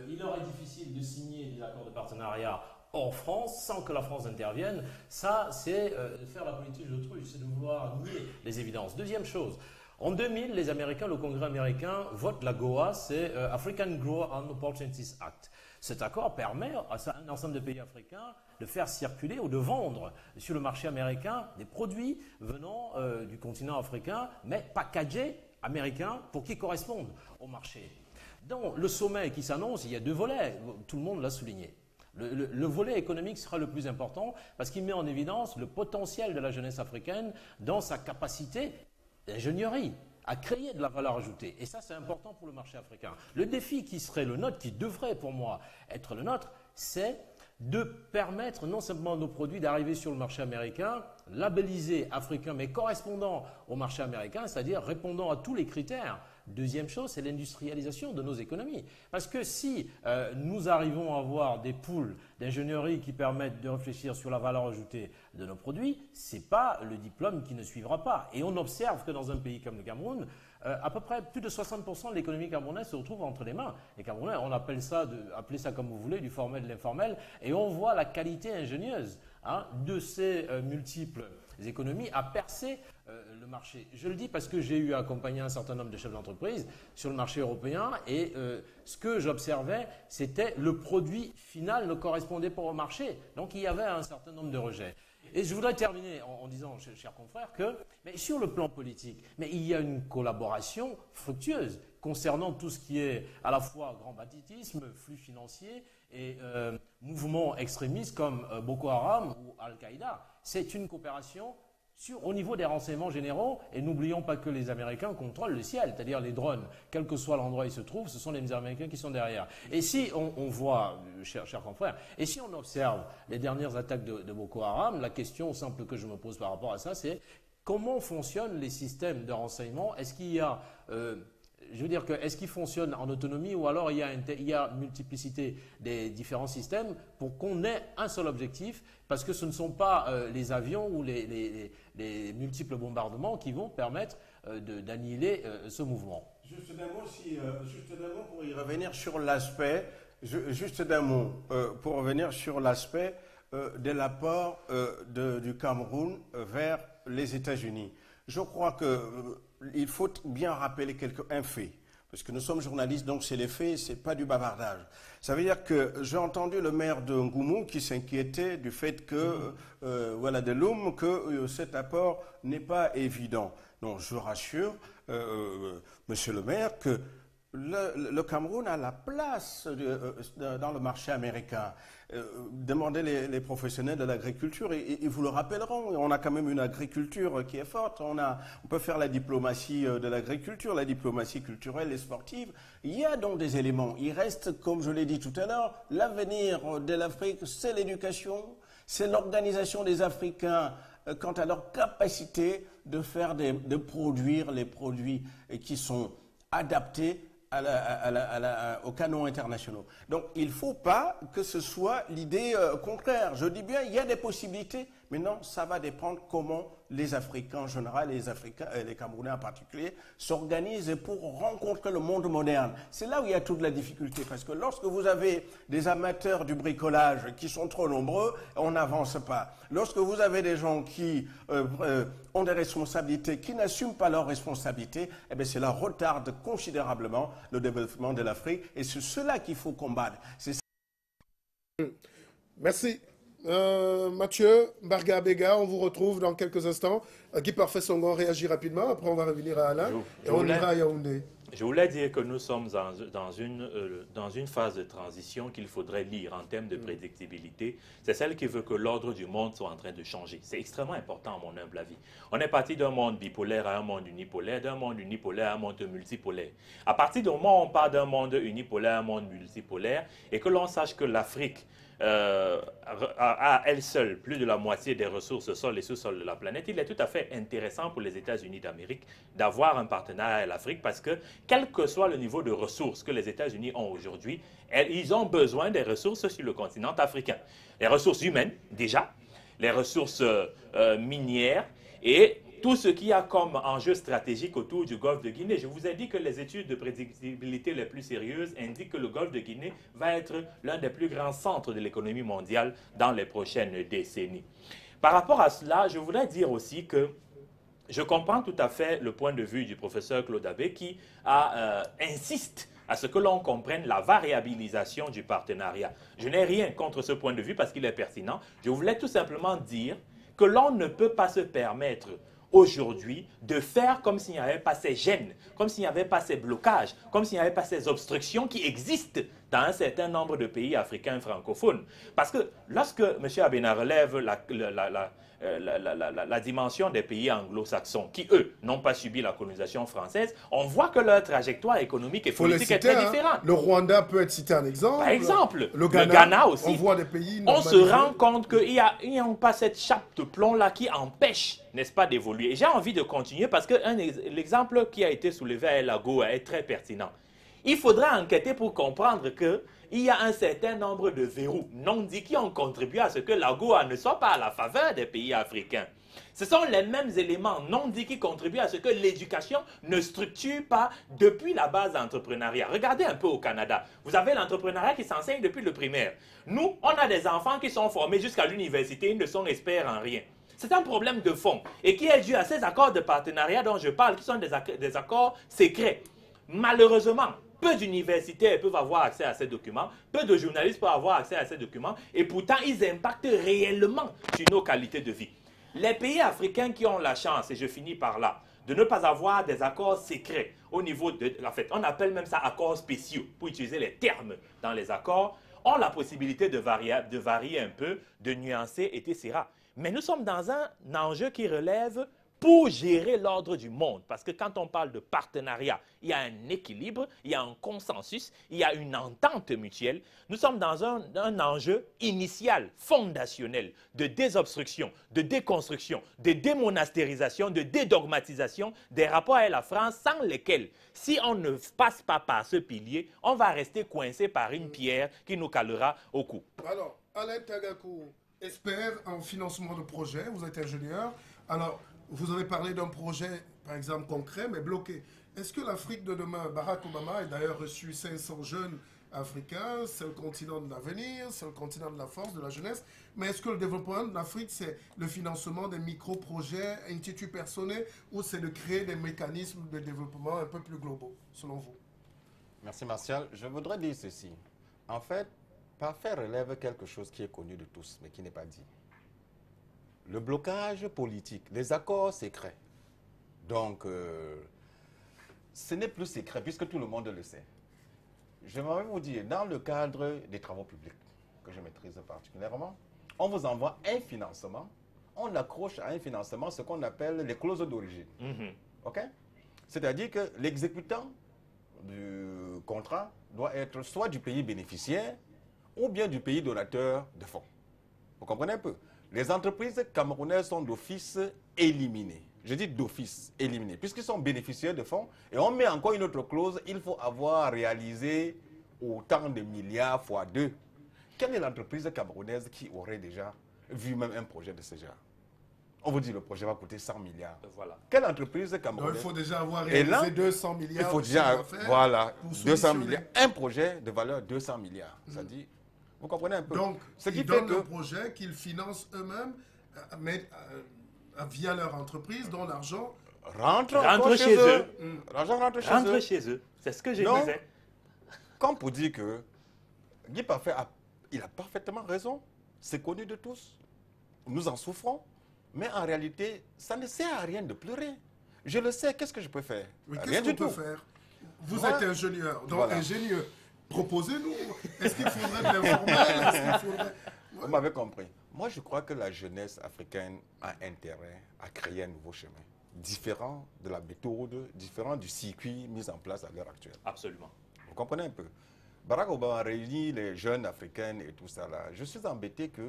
il leur est difficile de signer des accords de partenariat hors France sans que la France intervienne. Ça, c'est faire la politique de l'autruche, c'est de vouloir nier les évidences. Deuxième chose, en 2000, les Américains, le Congrès américain, vote l'AGOA, c'est African Growth and Opportunities Act. Cet accord permet à un ensemble de pays africains de faire circuler ou de vendre sur le marché américain des produits venant du continent africain, mais packagés américains pour qu'ils correspondent au marché. Dans le sommet qui s'annonce, il y a deux volets, tout le monde l'a souligné. Le volet économique sera le plus important parce qu'il met en évidence le potentiel de la jeunesse africaine dans sa capacité d'ingénierie, à créer de la valeur ajoutée. Et ça, c'est important pour le marché africain. Le défi qui serait le nôtre, qui devrait pour moi être le nôtre, c'est de permettre non seulement à nos produits d'arriver sur le marché américain labellisé africain, mais correspondant au marché américain, c'est-à-dire répondant à tous les critères. Deuxième chose, c'est l'industrialisation de nos économies. Parce que si nous arrivons à avoir des pools d'ingénierie qui permettent de réfléchir sur la valeur ajoutée de nos produits, ce n'est pas le diplôme qui ne suivra pas. Et on observe que dans un pays comme le Cameroun, à peu près plus de 60% de l'économie camerounaise se retrouve entre les mains. Les Camerounais, on appelle ça, appelez ça comme vous voulez, du formel, de l'informel, et on voit la qualité ingénieuse de ces multiples économies à percer le marché. Je le dis parce que j'ai eu à accompagner un certain nombre de chefs d'entreprise sur le marché européen et ce que j'observais, c'était le produit final ne correspondait pas au marché. Donc il y avait un certain nombre de rejets. Et je voudrais terminer en disant, chers confrères, que mais sur le plan politique, mais il y a une collaboration fructueuse concernant tout ce qui est à la fois grand banditisme, flux financiers et mouvements extrémistes comme Boko Haram ou Al-Qaïda. C'est une coopération au niveau des renseignements généraux, et n'oublions pas que les Américains contrôlent le ciel, c'est-à-dire les drones, quel que soit l'endroit où ils se trouvent, ce sont les Américains qui sont derrière. Et si on voit, chers confrères, et si on observe les dernières attaques de Boko Haram, la question simple que je me pose par rapport à ça, c'est comment fonctionnent les systèmes de renseignement? Est-ce qu'il y a... je veux dire que est-ce qu'ils fonctionnent en autonomie ou alors il y a multiplicité des différents systèmes pour qu'on ait un seul objectif, parce que ce ne sont pas les avions ou les multiples bombardements qui vont permettre d'annihiler ce mouvement. Juste d'un mot pour y revenir sur l'aspect, pour revenir sur l'aspect de l'apport du Cameroun vers les États-Unis. Je crois qu'il faut bien rappeler un fait, parce que nous sommes journalistes, donc c'est les faits, c'est pas du bavardage. Ça veut dire que j'ai entendu le maire de Ngoumou qui s'inquiétait du fait que, de Loum, que cet apport n'est pas évident. Donc je rassure, monsieur le maire, que le Cameroun a la place dans le marché américain. Demandez les professionnels de l'agriculture, ils vous le rappelleront. On a quand même une agriculture qui est forte. On peut faire la diplomatie de l'agriculture, la diplomatie culturelle et sportive. Il y a donc des éléments. Il reste, comme je l'ai dit tout à l'heure, l'avenir de l'Afrique, c'est l'éducation, c'est l'organisation des Africains quant à leur capacité de produire les produits qui sont adaptés aux canons internationaux. Donc il ne faut pas que ce soit l'idée contraire. Je dis bien, il y a des possibilités, mais non, ça va dépendre comment les Africains en général, les Camerounais en particulier, s'organisent pour rencontrer le monde moderne. C'est là où il y a toute la difficulté, parce que lorsque vous avez des amateurs du bricolage qui sont trop nombreux, on n'avance pas. Lorsque vous avez des gens qui ont des responsabilités, qui n'assument pas leurs responsabilités, eh bien cela retarde considérablement le développement de l'Afrique, et c'est cela qu'il faut combattre. Merci. Mathieu, Barga Bega, on vous retrouve dans quelques instants. Guy Parfait Songon réagit rapidement, après on va revenir à Alain et on ira à Yaoundé. Je voulais dire que nous sommes dans une phase de transition qu'il faudrait lire en termes de prédictibilité. C'est celle qui veut que l'ordre du monde soit en train de changer. C'est extrêmement important à mon humble avis. On est parti d'un monde bipolaire à un monde unipolaire, d'un monde unipolaire à un monde multipolaire. À partir du moment où on part d'un monde unipolaire à un monde multipolaire et que l'on sache que l'Afrique à elle seule plus de la moitié des ressources sol et sous-sol de la planète, il est tout à fait intéressant pour les États-Unis d'Amérique d'avoir un partenariat avec l'Afrique parce que, quel que soit le niveau de ressources que les États-Unis ont aujourd'hui, ils ont besoin des ressources sur le continent africain. Les ressources humaines, déjà, les ressources minières et tout ce qu'il y a comme enjeu stratégique autour du golfe de Guinée. Je vous ai dit que les études de prédictibilité les plus sérieuses indiquent que le golfe de Guinée va être l'un des plus grands centres de l'économie mondiale dans les prochaines décennies. Par rapport à cela, je voudrais dire aussi que je comprends tout à fait le point de vue du professeur Claude Abbé qui insiste à ce que l'on comprenne la variabilisation du partenariat. Je n'ai rien contre ce point de vue parce qu'il est pertinent. Je voulais tout simplement dire que l'on ne peut pas se permettre aujourd'hui de faire comme s'il n'y avait pas ces gênes, comme s'il n'y avait pas ces blocages, comme s'il n'y avait pas ces obstructions qui existent dans un certain nombre de pays africains francophones. Parce que lorsque M. Abena relève la dimension des pays anglo-saxons, qui eux n'ont pas subi la colonisation française, on voit que leur trajectoire économique et politique est très différente. Le Rwanda peut être cité en exemple. Par exemple, le Ghana aussi. On voit des pays on se rend compte qu'il n'y a pas cette chape de plomb-là qui empêche, n'est-ce pas, d'évoluer. Et j'ai envie de continuer parce que l'exemple qui a été soulevé à El Lago est très pertinent. Il faudra enquêter pour comprendre qu'il y a un certain nombre de verrous non dits qui ont contribué à ce que l'AGOA ne soit pas à la faveur des pays africains. Ce sont les mêmes éléments non dits qui contribuent à ce que l'éducation ne structure pas depuis la base d'entrepreneuriat. Regardez un peu au Canada. Vous avez l'entrepreneuriat qui s'enseigne depuis le primaire. Nous, on a des enfants qui sont formés jusqu'à l'université, ils ne sont experts en rien. C'est un problème de fond et qui est dû à ces accords de partenariat dont je parle, qui sont des accords secrets. Malheureusement, peu d'universitaires peuvent avoir accès à ces documents, peu de journalistes peuvent avoir accès à ces documents, et pourtant ils impactent réellement sur nos qualités de vie. Les pays africains qui ont la chance, et je finis par là, de ne pas avoir des accords secrets au niveau de... En fait, on appelle même ça accords spéciaux, pour utiliser les termes dans les accords, ont la possibilité de varier un peu, de nuancer, etc. Mais nous sommes dans un enjeu qui relève pour gérer l'ordre du monde. Parce que quand on parle de partenariat, il y a un équilibre, il y a un consensus, il y a une entente mutuelle. Nous sommes dans un enjeu initial, fondationnel, de désobstruction, de déconstruction, de démonastérisation, de dédogmatisation des rapports avec la France, sans lesquels, si on ne passe pas par ce pilier, on va rester coincé par une pierre qui nous calera au cou. Alors, Alain Tagakou, expert en financement de projet, vous êtes ingénieur. Alors, vous avez parlé d'un projet, par exemple, concret, mais bloqué. Est-ce que l'Afrique de demain, Barack Obama a d'ailleurs reçu 500 jeunes africains, c'est le continent de l'avenir, c'est le continent de la force, de la jeunesse, mais est-ce que le développement de l'Afrique, c'est le financement des micro-projets, instituts personnels, ou c'est de créer des mécanismes de développement un peu plus globaux, selon vous? Merci Martial. Je voudrais dire ceci. En fait, Parfait relève quelque chose qui est connu de tous, mais qui n'est pas dit. Le blocage politique, les accords secrets. Donc, ce n'est plus secret puisque tout le monde le sait. Je vais même vous dire, dans le cadre des travaux publics, que je maîtrise particulièrement, on vous envoie un financement, on accroche à un financement ce qu'on appelle les clauses d'origine. OK? C'est-à-dire que l'exécutant du contrat doit être soit du pays bénéficiaire ou bien du pays donateur de fonds. Vous comprenez un peu? Les entreprises camerounaises sont d'office éliminées. Je dis d'office éliminées, puisqu'ils sont bénéficiaires de fonds. Et on met encore une autre clause, il faut avoir réalisé autant de milliards fois 2. Quelle est l'entreprise camerounaise qui aurait déjà vu même un projet de ce genre? On vous dit le projet va coûter 100 milliards. Voilà. Quelle entreprise camerounaise? Donc, il faut déjà avoir réalisé 200 milliards. Il faut déjà, voilà, 200 milliards. Un projet de valeur 200 milliards. Ça dit, vous comprenez un peu? Donc, ce qui ils fait donnent que le projet qu'ils financent eux-mêmes via leur entreprise, dont l'argent rentre chez eux. L'argent rentre chez eux. C'est ce que je disais. Comme pour dire que Guy Parfait, il a parfaitement raison. C'est connu de tous. Nous en souffrons. Mais en réalité, ça ne sert à rien de pleurer. Je le sais, qu'est-ce que je peux faire? Mais Rien qu'est-ce du qu'on peut tout. faire? Vous êtes ingénieur. Donc, Voilà. ingénieur, proposez-nous. Est-ce qu'il faudrait de l'informel? Vous m'avez compris. Moi, je crois que la jeunesse africaine a intérêt à créer un nouveau chemin, différent de la méthode, différent du circuit mis en place à l'heure actuelle. Absolument. Vous comprenez un peu? Barack Obama réunit les jeunes africains et tout ça là. Je suis embêté que,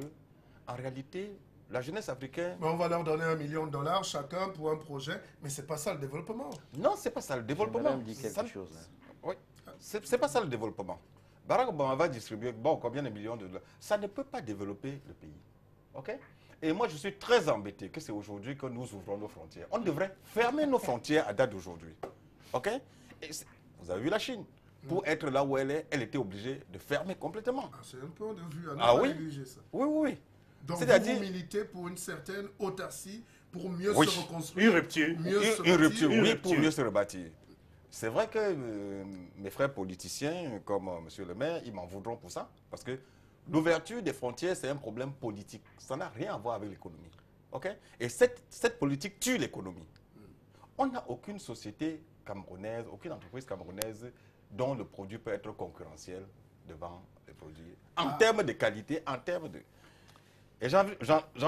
en réalité, la jeunesse africaine... Mais on va leur donner $1 million chacun pour un projet, mais c'est pas ça le développement. Non, c'est pas ça le développement. Je me dit quelque chose. Hein. Oui, c'est pas ça le développement. Barack Obama va distribuer, bon, combien de millions de dollars? Ça ne peut pas développer le pays. OK? Et moi, je suis très embêté que c'est aujourd'hui que nous ouvrons nos frontières. On devrait fermer nos frontières à date d'aujourd'hui. OK? Et vous avez vu la Chine. Pour être là où elle était obligée de fermer complètement. Ah, c'est un peu de vue. Oui? Ça. Oui, oui, oui. Donc, vous militez pour une certaine autarcie, pour mieux se reconstruire. Une rupture. Une rupture, oui, pour mieux se rebâtir. C'est vrai que mes frères politiciens, comme M. le maire, ils m'en voudront pour ça. Parce que l'ouverture des frontières, c'est un problème politique. Ça n'a rien à voir avec l'économie. OK? Et cette politique tue l'économie. On n'a aucune société camerounaise, aucune entreprise camerounaise dont le produit peut être concurrentiel devant les produits. En termes de qualité, en termes de... Et j'en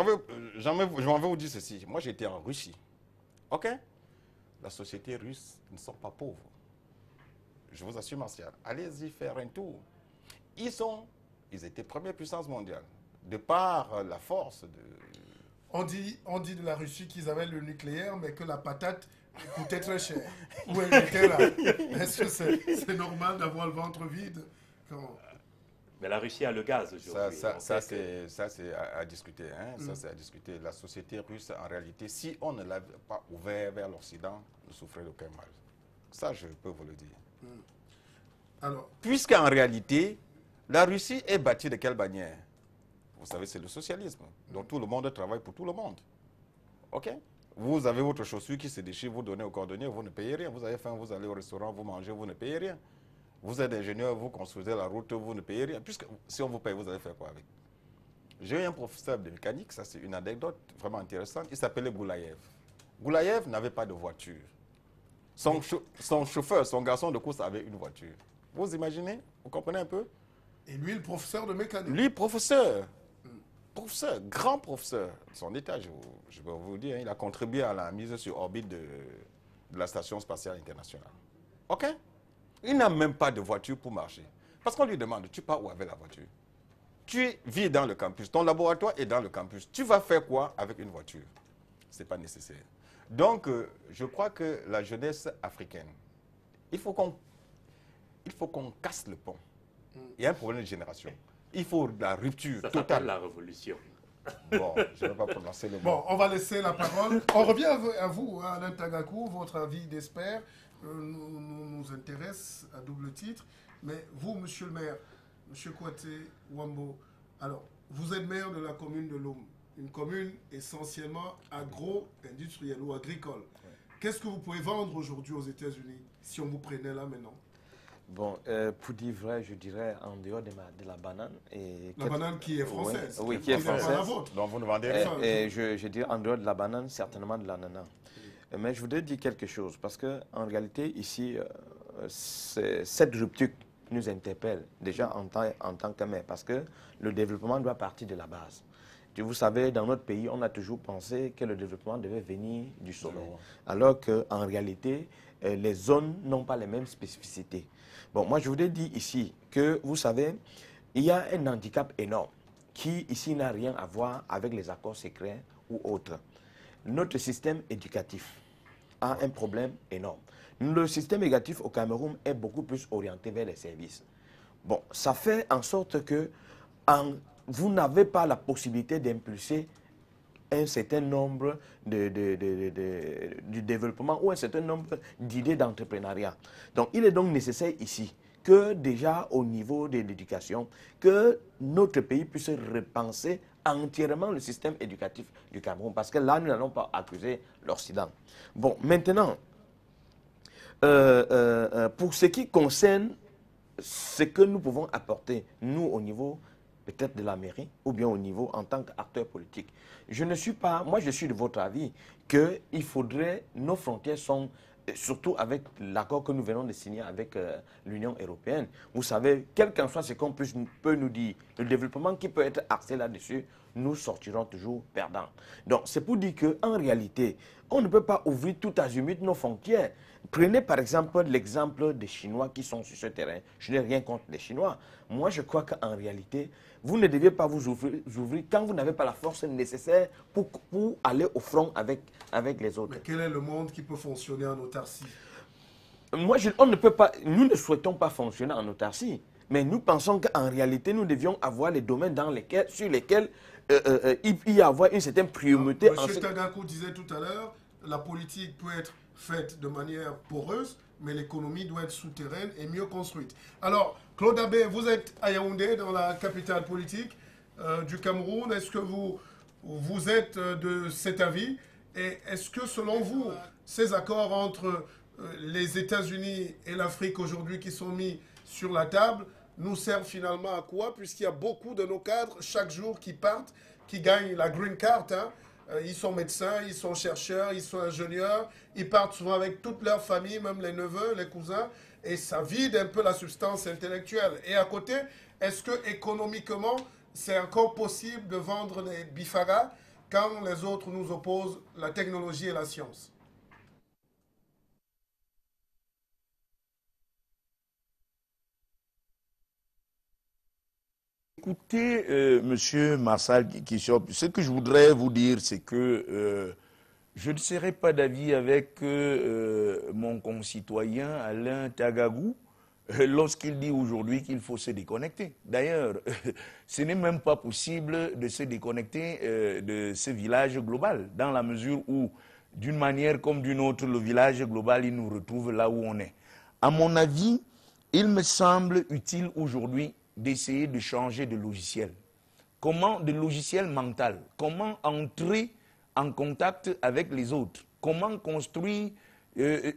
veux vous dire ceci. Moi, j'étais en Russie. OK? La société russe ne sont pas pauvres. Je vous assure, Martial. Allez-y faire un tour. Ils étaient première puissance mondiale. De par la force de... On dit de la Russie qu'ils avaient le nucléaire, mais que la patate coûtait très cher. Où elle était là? Est-ce que c'est normal d'avoir le ventre vide quand... Mais la Russie a le gaz aujourd'hui. Ça, c'est à discuter. Hein? Ça, c'est à discuter. La société russe, en réalité, si on ne l'avait pas ouvert vers l'Occident, ne souffrait d'aucun mal. Ça, je peux vous le dire. Alors, puisqu'en réalité, la Russie est bâtie de quelle bannière? Vous savez, c'est le socialisme. Donc tout le monde travaille pour tout le monde. OK? Vous avez votre chaussure qui se déchire, vous donnez au cordonnier, vous ne payez rien. Vous avez faim, vous allez au restaurant, vous mangez, vous ne payez rien. Vous êtes ingénieur, vous construisez la route, vous ne payez rien. Puisque si on vous paye, vous allez faire quoi avec? J'ai eu un professeur de mécanique, ça c'est une anecdote vraiment intéressante. Il s'appelait Goulayev. Goulayev n'avait pas de voiture. Son chauffeur, son garçon de course avait une voiture. Vous imaginez? Vous comprenez un peu? et lui, le professeur de mécanique. Lui, professeur, grand professeur. Son état, je peux vous le dire, il a contribué à la mise sur orbite de la Station spatiale internationale. OK? Il n'a même pas de voiture pour marcher. Parce qu'on lui demande, tu pars où avec la voiture? Tu vis dans le campus, ton laboratoire est dans le campus. Tu vas faire quoi avec une voiture? Ce n'est pas nécessaire. Donc, je crois que la jeunesse africaine, il faut qu'on casse le pont. Il y a un problème de génération. Il faut la rupture Ça totale. s'appelle la révolution. Bon, je ne vais pas prononcer le mot. Bon, on va laisser la parole. On revient à vous, Alain Tagakou, votre avis d'expert nous intéresse à double titre. Mais vous, monsieur le maire, monsieur Kouaté Wambo, alors, vous êtes maire de la commune de Loum, une commune essentiellement agro-industrielle ou agricole. Ouais. Qu'est-ce que vous pouvez vendre aujourd'hui aux États-Unis si on vous prenait là maintenant? Bon, pour dire vrai, je dirais en dehors de la banane. La banane qui est française. Oui, qui est française. Donc vous nous vendez rien. Et je dirais en dehors de la banane, certainement de l'ananas. Mais je voudrais dire quelque chose, parce qu'en réalité, ici, cette rupture nous interpelle déjà en tant que maire, parce que le développement doit partir de la base. Vous savez, dans notre pays, on a toujours pensé que le développement devait venir du sommet, alors qu'en réalité, les zones n'ont pas les mêmes spécificités. Bon, moi, je voudrais dire ici que, vous savez, il y a un handicap énorme qui, ici, n'a rien à voir avec les accords secrets ou autres. Notre système éducatif a un problème énorme. Le système éducatif au Cameroun est beaucoup plus orienté vers les services. Bon, ça fait en sorte que vous n'avez pas la possibilité d'impulser un certain nombre du développement ou un certain nombre d'idées d'entrepreneuriat. Donc, il est donc nécessaire ici que déjà au niveau de l'éducation, que notre pays puisse repenser entièrement le système éducatif du Cameroun, parce que là, nous n'allons pas accuser l'Occident. Bon, maintenant, pour ce qui concerne ce que nous pouvons apporter, nous, au niveau peut-être de la mairie, ou bien au niveau en tant qu'acteur politique. Moi je suis de votre avis qu'il faudrait, nos frontières sont, surtout avec l'accord que nous venons de signer avec l'Union européenne, vous savez, quel qu'en soit ce qu'on peut nous dire, le développement qui peut être axé là-dessus, nous sortirons toujours perdants. Donc c'est pour dire qu'en réalité, on ne peut pas ouvrir tout azimut nos frontières. Prenez par exemple l'exemple des Chinois qui sont sur ce terrain. Je n'ai rien contre les Chinois. Moi, je crois qu'en réalité, vous ne devez pas vous ouvrir quand vous n'avez pas la force nécessaire pour aller au front avec les autres. Mais quel est le monde qui peut fonctionner en autarcie? On ne peut pas, nous ne souhaitons pas fonctionner en autarcie. Mais nous pensons qu'en réalité, nous devions avoir les domaines sur lesquels il y a avoir une certaine priorité. Monsieur Tagakou disait tout à l'heure, la politique peut être faite de manière poreuse, mais l'économie doit être souterraine et mieux construite. Alors, Claude Abbé, vous êtes à Yaoundé, dans la capitale politique du Cameroun. Est-ce que vous êtes de cet avis? Et est-ce que, selon vous, ces accords entre les États-Unis et l'Afrique aujourd'hui qui sont mis sur la table nous servent finalement à quoi? Puisqu'il y a beaucoup de nos cadres chaque jour qui partent, qui gagnent la green card, hein, Ils sont médecins, ils sont chercheurs, ils sont ingénieurs. Ils partent souvent avec toute leur famille, même les neveux, les cousins. Et ça vide un peu la substance intellectuelle. Et à côté, est-ce que économiquement, c'est encore possible de vendre des bifaras quand les autres nous opposent la technologie et la science? Écoutez, Monsieur Marcel Kishop, ce que je voudrais vous dire, c'est que je ne serai pas d'avis avec mon concitoyen Alain Tagagou lorsqu'il dit aujourd'hui qu'il faut se déconnecter. D'ailleurs, ce n'est même pas possible de se déconnecter de ce village global, dans la mesure où, d'une manière comme d'une autre, le village global, il nous retrouve là où on est. À mon avis, il me semble utile aujourd'hui d'essayer de changer de logiciel. Comment, de logiciel mental, comment entrer en contact avec les autres, comment construire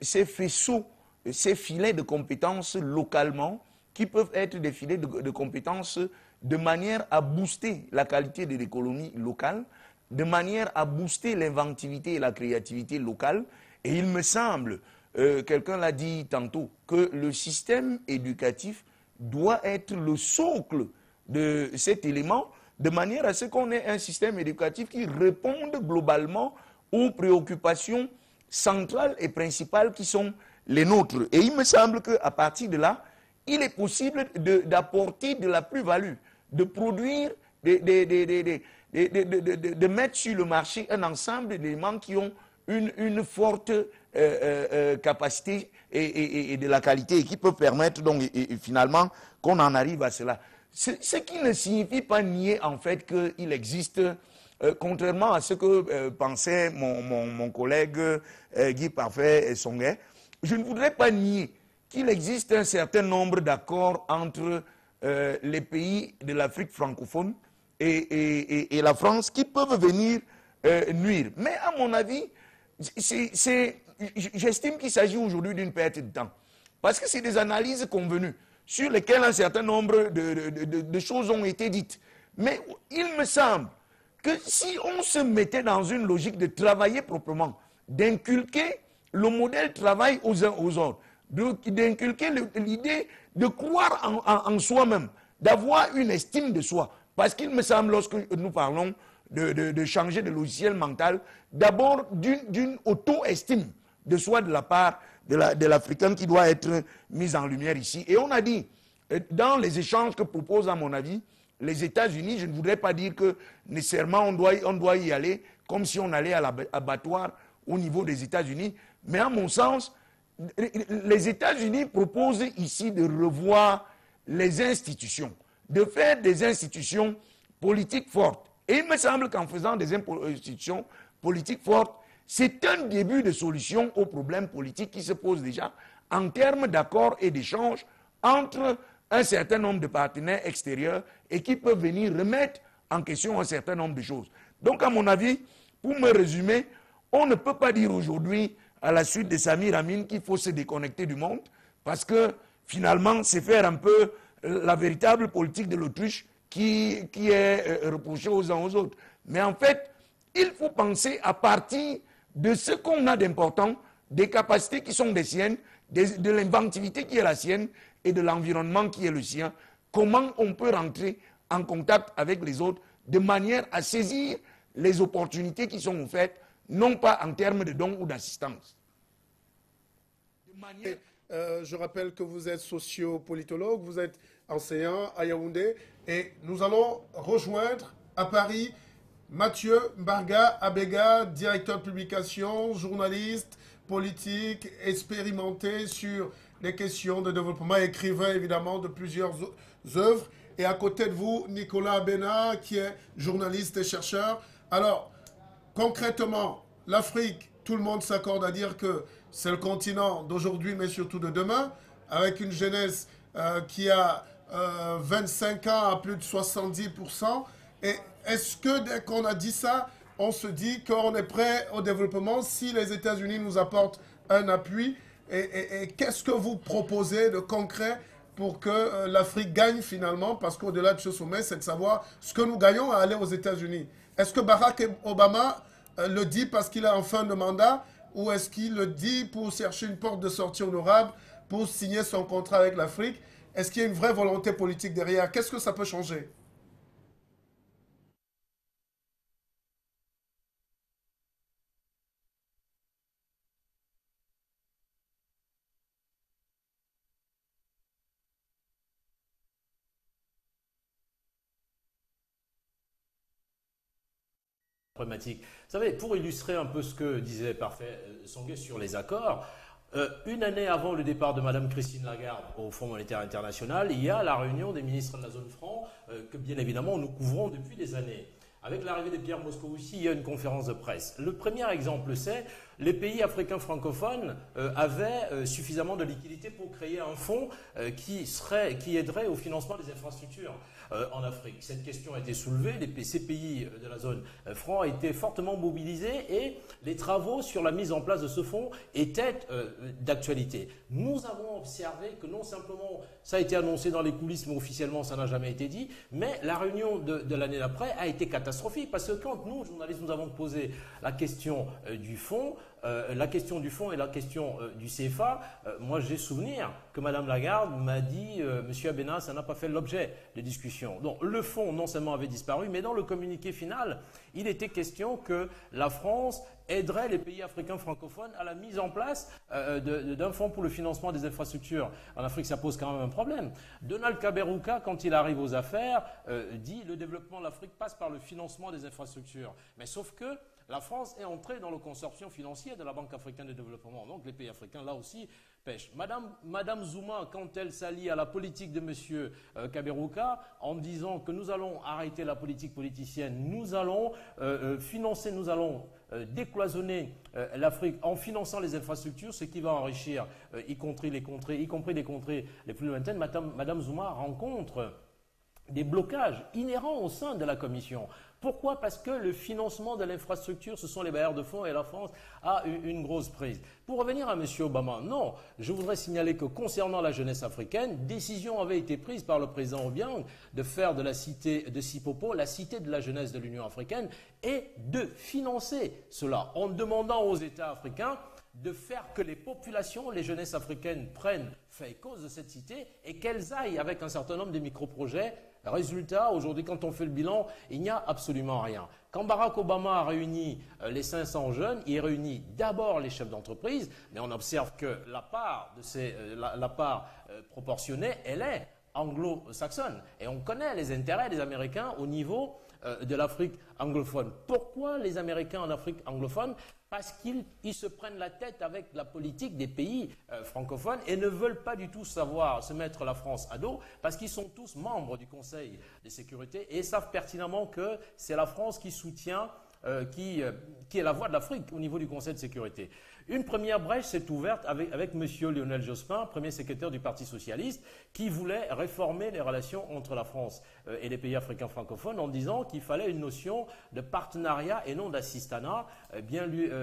ces faisceaux, ces filets de compétences localement, qui peuvent être des filets de compétences de manière à booster la qualité de l'économie locale, de manière à booster l'inventivité et la créativité locale. Et il me semble, quelqu'un l'a dit tantôt, que le système éducatif doit être le socle de cet élément, de manière à ce qu'on ait un système éducatif qui réponde globalement aux préoccupations centrales et principales qui sont les nôtres. Et il me semble qu'à partir de là, il est possible d'apporter de la plus-value, de produire, de mettre sur le marché un ensemble d'éléments qui ont une forte capacité et de la qualité et qui peut permettre donc finalement qu'on en arrive à cela. Ce qui ne signifie pas nier en fait qu'il existe, contrairement à ce que pensait mon collègue Guy Parfait Songuet, je ne voudrais pas nier qu'il existe un certain nombre d'accords entre les pays de l'Afrique francophone et la France qui peuvent venir nuire. Mais à mon avis, j'estime qu'il s'agit aujourd'hui d'une perte de temps. Parce que c'est des analyses convenues sur lesquelles un certain nombre de choses ont été dites. Mais il me semble que si on se mettait dans une logique de travailler proprement, d'inculquer le modèle travail aux uns aux autres, d'inculquer l'idée de croire en soi-même, d'avoir une estime de soi. Parce qu'il me semble, lorsque nous parlons de changer de logiciel mental, d'abord d'une auto-estime de soi de la part de l'Africain qui doit être mise en lumière ici. Et on a dit, dans les échanges que proposent, à mon avis, les États-Unis, je ne voudrais pas dire que nécessairement on doit y aller comme si on allait à l'abattoir au niveau des États-Unis, mais à mon sens, les États-Unis proposent ici de revoir les institutions, de faire des institutions politiques fortes. Et il me semble qu'en faisant des institutions politiques fortes, c'est un début de solution aux problèmes politiques qui se posent déjà en termes d'accords et d'échanges entre un certain nombre de partenaires extérieurs et qui peuvent venir remettre en question un certain nombre de choses. Donc, à mon avis, pour me résumer, on ne peut pas dire aujourd'hui, à la suite de Samir Amin, qu'il faut se déconnecter du monde, parce que finalement, c'est faire un peu la véritable politique de l'autruche qui est reprochée aux uns aux autres. Mais en fait, il faut penser à partir de ce qu'on a d'important, des capacités qui sont des siennes, de l'inventivité qui est la sienne et de l'environnement qui est le sien, comment on peut rentrer en contact avec les autres de manière à saisir les opportunités qui sont offertes, non pas en termes de dons ou d'assistance. Je rappelle que vous êtes sociopolitologue, vous êtes enseignant à Yaoundé et nous allons rejoindre à Paris Mathieu Mbarga Abega, directeur de publication, journaliste, politique, expérimenté sur les questions de développement, écrivain évidemment de plusieurs œuvres. Et à côté de vous, Nicolas Abena, qui est journaliste et chercheur. Alors, concrètement, l'Afrique, tout le monde s'accorde à dire que c'est le continent d'aujourd'hui, mais surtout de demain, avec une jeunesse qui a 25 ans à plus de 70%. Et est-ce que dès qu'on a dit ça, on se dit qu'on est prêt au développement si les États-Unis nous apportent un appui? Et qu'est-ce que vous proposez de concret pour que l'Afrique gagne finalement? Parce qu'au-delà de ce sommet, c'est de savoir ce que nous gagnons à aller aux États-Unis. Est-ce que Barack Obama le dit parce qu'il est en fin de mandat ou est-ce qu'il le dit pour chercher une porte de sortie honorable pour signer son contrat avec l'Afrique? Est-ce qu'il y a une vraie volonté politique derrière? Qu'est-ce que ça peut changer? Problématique. Vous savez, pour illustrer un peu ce que disait Parfait Songué sur les accords, une année avant le départ de Mme Christine Lagarde au Fonds monétaire international, il y a la réunion des ministres de la zone franc que bien évidemment nous couvrons depuis des années. Avec l'arrivée de Pierre Moscovici, il y a une conférence de presse. Le premier exemple, c'est les pays africains francophones avaient suffisamment de liquidités pour créer un fonds qui aiderait au financement des infrastructures en Afrique. Cette question a été soulevée, ces pays de la zone franc ont été fortement mobilisés et les travaux sur la mise en place de ce fonds étaient d'actualité. Nous avons observé que non simplement ça a été annoncé dans les coulisses, mais officiellement ça n'a jamais été dit, mais la réunion de l'année d'après a été catastrophique parce que quand nous, journalistes, nous avons posé la question du fonds, et la question du CFA, moi j'ai souvenir que Mme Lagarde m'a dit Monsieur Abena, ça n'a pas fait l'objet de discussion. Donc le fonds non seulement avait disparu, mais dans le communiqué final, il était question que la France aiderait les pays africains francophones à la mise en place d'un fonds pour le financement des infrastructures. En Afrique, ça pose quand même un problème. Donald Kaberuka, quand il arrive aux affaires, dit le développement de l'Afrique passe par le financement des infrastructures. Mais sauf que la France est entrée dans le consortium financier de la Banque africaine de développement. Donc les pays africains, là aussi, pêchent. Madame Zuma, quand elle s'allie à la politique de M. Kaberuka, en disant que nous allons arrêter la politique politicienne, nous allons financer, nous allons décloisonner l'Afrique en finançant les infrastructures, ce qui va enrichir, y compris les contrées les plus lointaines, Madame Zuma rencontre des blocages inhérents au sein de la Commission. Pourquoi? Parce que le financement de l'infrastructure, ce sont les bailleurs de fonds et la France a une grosse prise. Pour revenir à M. Obama, non, je voudrais signaler que concernant la jeunesse africaine, décision avait été prise par le président Obiang de faire de la cité de Sipopo la cité de la jeunesse de l'Union africaine et de financer cela en demandant aux États africains de faire que les populations, les jeunesses africaines prennent fait et cause de cette cité et qu'elles aillent avec un certain nombre de micro-projets. Résultat, aujourd'hui, quand on fait le bilan, il n'y a absolument rien. Quand Barack Obama a réuni les 500 jeunes, il réunit d'abord les chefs d'entreprise, mais on observe que la part proportionnée, elle est anglo-saxonne. Et on connaît les intérêts des Américains au niveau de l'Afrique anglophone. Pourquoi les Américains en Afrique anglophone? Parce qu'ils se prennent la tête avec la politique des pays francophones et ne veulent pas du tout se mettre la France à dos, parce qu'ils sont tous membres du Conseil de sécurité et savent pertinemment que c'est la France qui soutient, qui est la voix de l'Afrique au niveau du Conseil de sécurité. Une première brèche s'est ouverte avec M. Lionel Jospin, premier secrétaire du Parti socialiste, qui voulait réformer les relations entre la France et les pays africains francophones en disant qu'il fallait une notion de partenariat et non d'assistanat.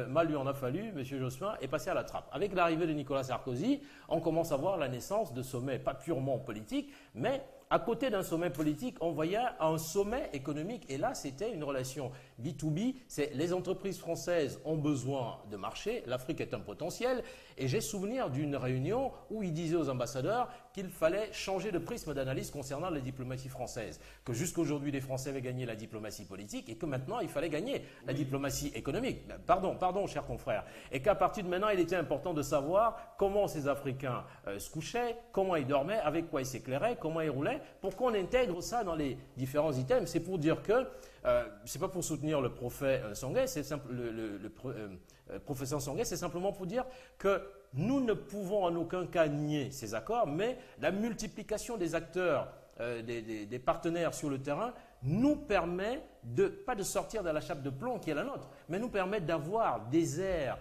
Mal lui en a fallu, M. Jospin est passé à la trappe. Avec l'arrivée de Nicolas Sarkozy, on commence à voir la naissance de sommets, pas purement politiques, mais à côté d'un sommet politique, on voyait un sommet économique. Et là, c'était une relation B2B. Les entreprises françaises ont besoin de marché. L'Afrique est un potentiel. Et j'ai souvenir d'une réunion où il disait aux ambassadeurs qu'il fallait changer de prisme d'analyse concernant la diplomatie française. Que jusqu'aujourd'hui, les Français avaient gagné la diplomatie politique et que maintenant, il fallait gagner la diplomatie économique. Pardon, chers confrères. Et qu'à partir de maintenant, il était important de savoir comment ces Africains se couchaient, comment ils dormaient, avec quoi ils s'éclairaient, comment ils roulaient, pour qu'on intègre ça dans les différents items. C'est pour dire que, c'est pas pour soutenir le prophète Songué, professeur Songué, c'est simplement pour dire que nous ne pouvons en aucun cas nier ces accords, mais la multiplication des acteurs, des partenaires sur le terrain, nous permet pas de sortir de la chape de plomb qui est la nôtre, mais nous permet d'avoir des airs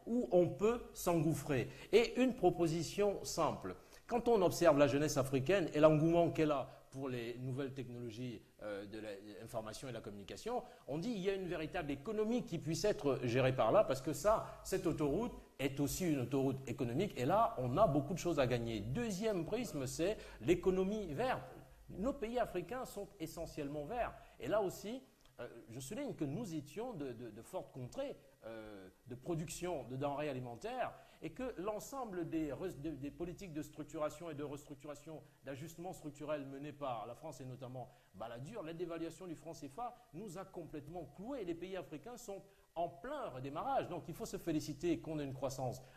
où on peut s'engouffrer. Et une proposition simple. Quand on observe la jeunesse africaine et l'engouement qu'elle a pour les nouvelles technologies de l'information et de la communication, on dit qu'il y a une véritable économie qui puisse être gérée par là, parce que cette autoroute est aussi une autoroute économique, et là, on a beaucoup de choses à gagner. Deuxième prisme, c'est l'économie verte. Nos pays africains sont essentiellement verts, et là aussi, je souligne que nous étions de fortes contrées de production de denrées alimentaires et que l'ensemble des politiques de structuration et de restructuration, d'ajustement structurel menées par la France et notamment Balladur, la dévaluation du franc CFA nous a complètement cloués. Les pays africains sont en plein redémarrage. Donc il faut se féliciter qu'on ait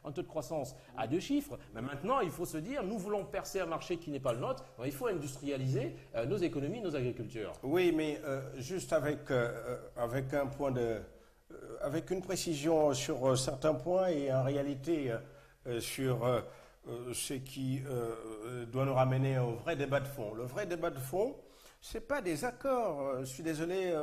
un taux de croissance à 2 chiffres. Mais maintenant, il faut se dire, nous voulons percer un marché qui n'est pas le nôtre. Il faut industrialiser nos économies, nos agricultures. Oui, mais juste avec un point avec une précision sur certains points et en réalité sur ce qui doit nous ramener au vrai débat de fond. Le vrai débat de fond, ce n'est pas des accords. Je suis désolé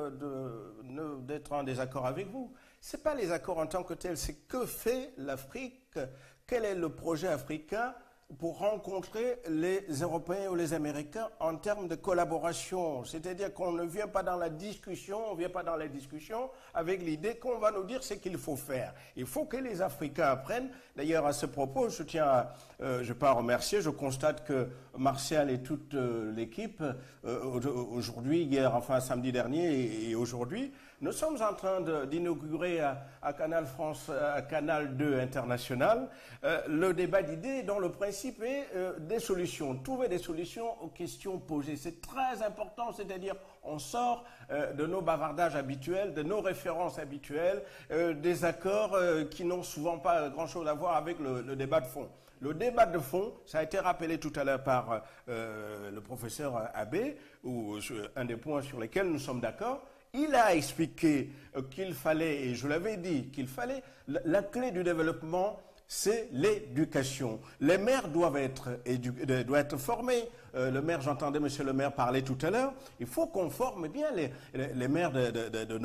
d'être en désaccord avec vous. Ce n'est pas les accords en tant que tels. C'est que fait l'Afrique? Quel est le projet africain pour rencontrer les Européens ou les Américains en termes de collaboration? C'est-à-dire qu'on ne vient pas dans la discussion, on ne vient pas dans la discussion avec l'idée qu'on va nous dire ce qu'il faut faire. Il faut que les Africains apprennent. D'ailleurs, à ce propos, je tiens je ne vais pas remercier, je constate que Martial et toute l'équipe, aujourd'hui, hier, enfin samedi dernier et aujourd'hui, nous sommes en train d'inaugurer à Canal France, à Canal 2 International, le débat d'idées dont le principe est des solutions, trouver des solutions aux questions posées. C'est très important, c'est-à-dire on sort de nos bavardages habituels, de nos références habituelles, des accords qui n'ont souvent pas grand-chose à voir avec le débat de fond. Le débat de fond, ça a été rappelé tout à l'heure par le professeur Abbé, ou un des points sur lesquels nous sommes d'accord. Il a expliqué qu'il fallait, et je l'avais dit, qu'il fallait, la clé du développement, c'est l'éducation. Les maires doivent être formés. Le maire, j'entendais monsieur le maire parler tout à l'heure, il faut qu'on forme bien les maires de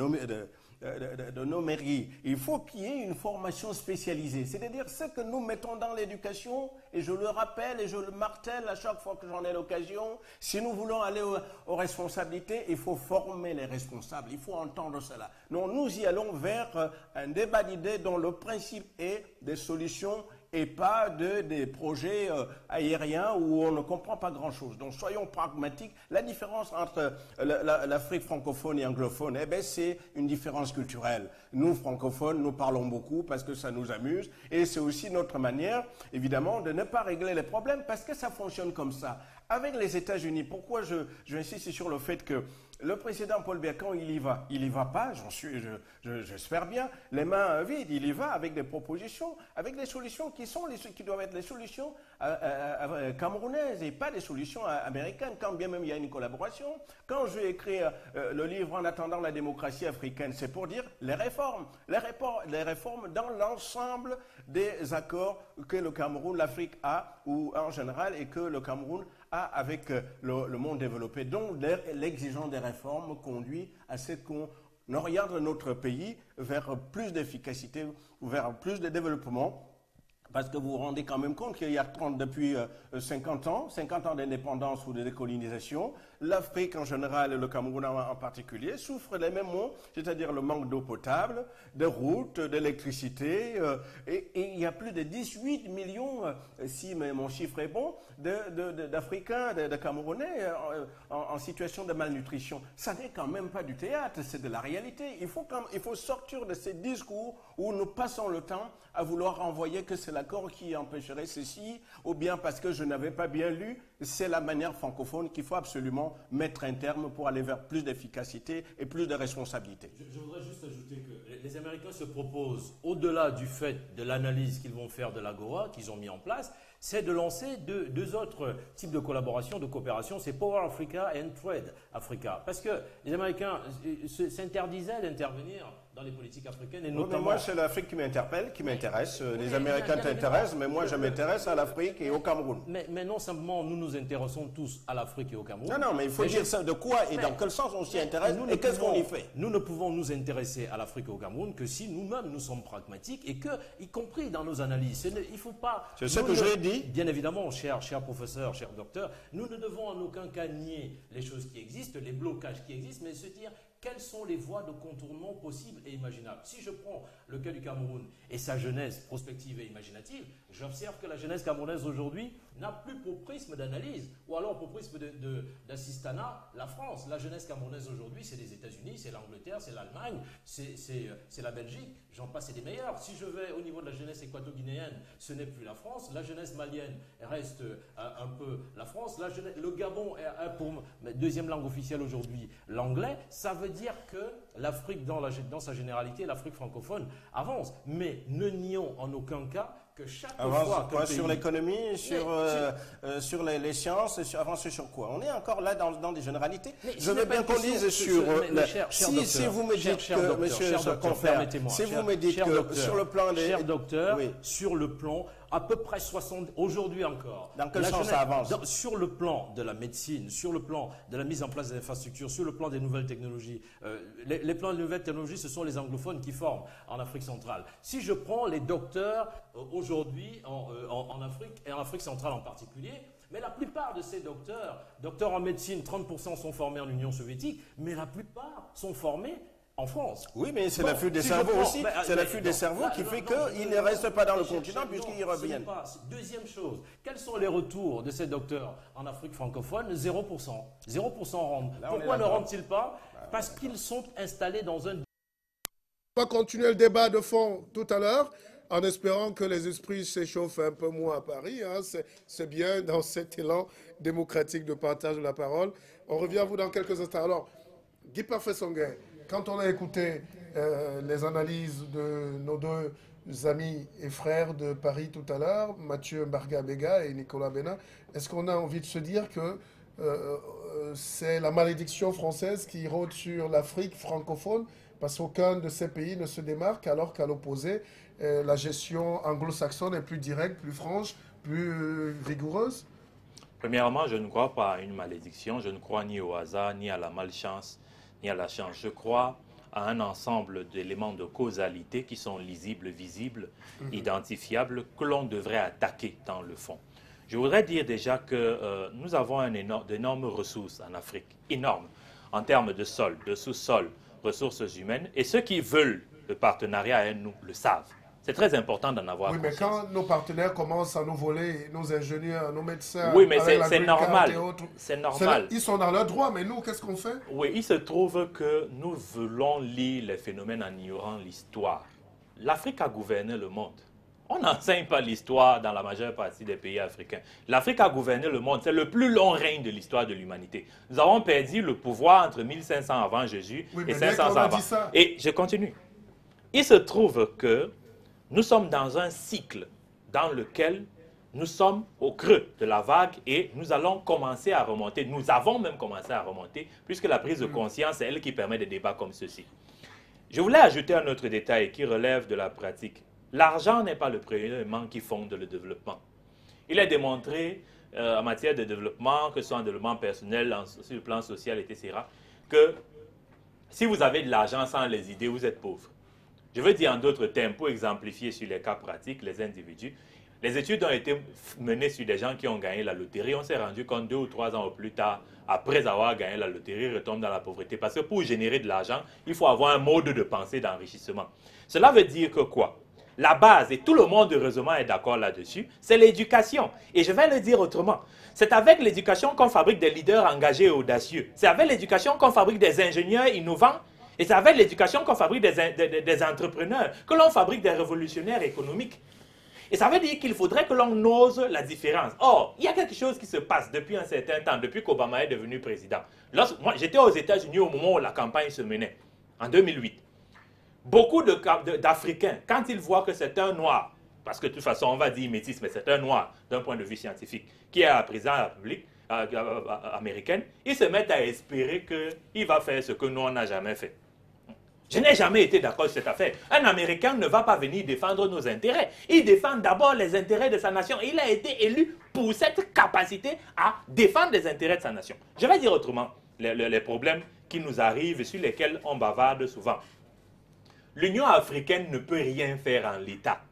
nos mairies. Il faut qu'il y ait une formation spécialisée. C'est-à-dire ce que nous mettons dans l'éducation, et je le rappelle et je le martèle à chaque fois que j'en ai l'occasion, si nous voulons aller aux responsabilités, il faut former les responsables. Il faut entendre cela. Non, nous y allons vers un débat d'idées dont le principe est des solutions et pas des projets aériens où on ne comprend pas grand-chose. Donc soyons pragmatiques. La différence entre l'Afrique francophone et anglophone, eh ben, c'est une différence culturelle. Nous, francophones, nous parlons beaucoup parce que ça nous amuse et c'est aussi notre manière, évidemment, de ne pas régler les problèmes parce que ça fonctionne comme ça. Avec les États-Unis, pourquoi j'insiste sur le fait que le président Paul Biya, quand il y va pas, j'espère bien, les mains vides, il y va avec des propositions, avec des solutions qui doivent être les solutions camerounaises et pas des solutions américaines, quand bien même il y a une collaboration. Quand je vais écrire le livre En attendant la démocratie africaine, c'est pour dire les réformes dans l'ensemble des accords que le Cameroun, l'Afrique a, ou en général, et que le Cameroun a avec le monde développé. Donc l'exigence des réformes conduit à ce qu'on oriente notre pays vers plus d'efficacité, vers plus de développement. Parce que vous vous rendez quand même compte qu'il y a depuis 50 ans d'indépendance ou de décolonisation, l'Afrique en général et le Cameroun en particulier souffrent des mêmes maux, c'est-à-dire le manque d'eau potable, de routes, d'électricité, et il y a plus de 18 millions, si mon chiffre est bon, d'Africains, de Camerounais en situation de malnutrition. Ça n'est quand même pas du théâtre, c'est de la réalité. Il faut sortir de ces discours où nous passons le temps à vouloir renvoyer que c'est l'accord qui empêcherait ceci, ou bien parce que je n'avais pas bien lu, c'est la manière francophone qu'il faut absolument mettre un terme pour aller vers plus d'efficacité et plus de responsabilité. Je voudrais juste ajouter que les Américains se proposent, au-delà du fait de l'analyse qu'ils vont faire de l'Agora, qu'ils ont mis en place, c'est de lancer deux autres types de collaboration, de coopération, c'est Power Africa et Trade Africa. Parce que les Américains s'interdisaient d'intervenir dans les politiques africaines et notamment... Mais moi, c'est l'Afrique qui m'interpelle, qui m'intéresse. Les Américains t'intéressent, mais moi, je m'intéresse à l'Afrique et au Cameroun. Mais non simplement, nous nous intéressons tous à l'Afrique et au Cameroun. Non, mais il faut dire ça de quoi et dans quel sens on s'y intéresse et qu'est-ce qu'on y fait. Nous ne pouvons nous intéresser à l'Afrique et au Cameroun que si nous-mêmes nous sommes pragmatiques et que, y compris dans nos analyses, il ne faut pas... C'est ce que je l'ai dit. Bien évidemment, cher professeur, cher docteur, nous ne devons en aucun cas nier les choses qui existent, les blocages qui existent, mais se dire quelles sont les voies de contournement possibles et imaginables. Si je prends le cas du Cameroun et sa jeunesse prospective et imaginative, j'observe que la jeunesse camerounaise aujourd'hui n'a plus pour prisme d'analyse, ou alors pour prisme d'assistanat, la France. La jeunesse camerounaise aujourd'hui, c'est les États-Unis, c'est l'Angleterre, c'est l'Allemagne, c'est la Belgique, j'en passe et des meilleurs. Si je vais au niveau de la jeunesse équato-guinéenne, ce n'est plus la France. La jeunesse malienne reste un peu la France. Le Gabon est pour deuxième langue officielle aujourd'hui l'anglais. Ça veut dire que l'Afrique, dans sa généralité, l'Afrique francophone avance. Mais ne nions en aucun cas que chaque fois quoi, sur l'économie, sur les sciences, avance sur quoi? On est encore là dans des généralités. Je veux bien qu'on dise sur... Si vous me dites que, monsieur le confrère, si vous me dites que sur le plan des... Cher docteur, sur le plan à peu près 60, aujourd'hui encore. Dans quel sens ça avance? Sur le plan de la médecine, sur le plan de la mise en place des infrastructures, sur le plan des nouvelles technologies. Les plans de nouvelles technologies, ce sont les anglophones qui forment en Afrique centrale. Si je prends les docteurs aujourd'hui en Afrique, et en Afrique centrale en particulier, mais la plupart de ces docteurs en médecine, 30% sont formés en Union soviétique, mais la plupart sont formés en France. Oui, mais c'est l'afflux des cerveaux aussi. C'est l'afflux des cerveaux qui fait qu'ils ne restent pas dans le continent puisqu'ils reviennent. Deuxième chose, quels sont les retours de ces docteurs en Afrique francophone? 0%. 0% rentrent. Pourquoi ne rentrent-ils pas? Parce qu'ils sont installés dans un... On va continuer le débat de fond tout à l'heure, en espérant que les esprits s'échauffent un peu moins à Paris. Hein. C'est bien dans cet élan démocratique de partage de la parole. On revient à vous dans quelques instants. Alors, Guy Parfait-Songhai, quand on a écouté les analyses de nos deux amis et frères de Paris tout à l'heure, Mathieu Mbarga-Bega et Nicolas Bénin, est-ce qu'on a envie de se dire que c'est la malédiction française qui rôde sur l'Afrique francophone parce qu'aucun de ces pays ne se démarque, alors qu'à l'opposé, la gestion anglo-saxonne est plus directe, plus franche, plus rigoureuse? Premièrement, je ne crois pas à une malédiction, je ne crois ni au hasard, ni à la malchance, ni à la chance. Je crois à un ensemble d'éléments de causalité qui sont lisibles, visibles, identifiables, que l'on devrait attaquer dans le fond. Je voudrais dire déjà que nous avons d'énormes ressources en Afrique, énormes, en termes de sol, de sous-sol, ressources humaines, et ceux qui veulent le partenariat avec nous le savent. C'est très important d'en avoir conscience. Oui, mais quand nos partenaires commencent à nous voler, nos ingénieurs, nos médecins... Oui, mais c'est normal. C'est normal. Ils sont dans leur droit, mais nous, qu'est-ce qu'on fait? Oui, il se trouve que nous voulons lire les phénomènes en ignorant l'histoire. L'Afrique a gouverné le monde. On n'enseigne pas l'histoire dans la majeure partie des pays africains. L'Afrique a gouverné le monde. C'est le plus long règne de l'histoire de l'humanité. Nous avons perdu le pouvoir entre 1500 avant Jésus et 500 avant. Et je continue. Il se trouve que nous sommes dans un cycle dans lequel nous sommes au creux de la vague et nous allons commencer à remonter. Nous avons même commencé à remonter puisque la prise de conscience, c'est elle qui permet des débats comme ceci. Je voulais ajouter un autre détail qui relève de la pratique. L'argent n'est pas le premier élément qui fonde le développement. Il est démontré en matière de développement, que ce soit en développement personnel, sur le plan social, etc., que si vous avez de l'argent sans les idées, vous êtes pauvre. Je veux dire en d'autres termes, pour exemplifier sur les cas pratiques, les individus, les études ont été menées sur des gens qui ont gagné la loterie. On s'est rendu compte 2 ou 3 ans au plus tard, après avoir gagné la loterie, ils retombent dans la pauvreté. Parce que pour générer de l'argent, il faut avoir un mode de pensée d'enrichissement. Cela veut dire que quoi? La base, et tout le monde heureusement est d'accord là-dessus, c'est l'éducation. Et je vais le dire autrement. C'est avec l'éducation qu'on fabrique des leaders engagés et audacieux. C'est avec l'éducation qu'on fabrique des ingénieurs innovants. Et c'est avec l'éducation qu'on fabrique des entrepreneurs, que l'on fabrique des révolutionnaires économiques. Et ça veut dire qu'il faudrait que l'on ose la différence. Or, il y a quelque chose qui se passe depuis un certain temps, depuis qu'Obama est devenu président. Moi, j'étais aux États-Unis au moment où la campagne se menait, en 2008. Beaucoup d'Africains, quand ils voient que c'est un noir, parce que de toute façon, on va dire métis, mais c'est un noir d'un point de vue scientifique, qui est à la présidence de la République américaine, ils se mettent à espérer qu'il va faire ce que nous, on n'a jamais fait. Je n'ai jamais été d'accord sur cette affaire. Un Américain ne va pas venir défendre nos intérêts. Il défend d'abord les intérêts de sa nation. Il a été élu pour cette capacité à défendre les intérêts de sa nation. Je vais dire autrement les problèmes qui nous arrivent et sur lesquels on bavarde souvent. L'Union africaine ne peut rien faire en l'état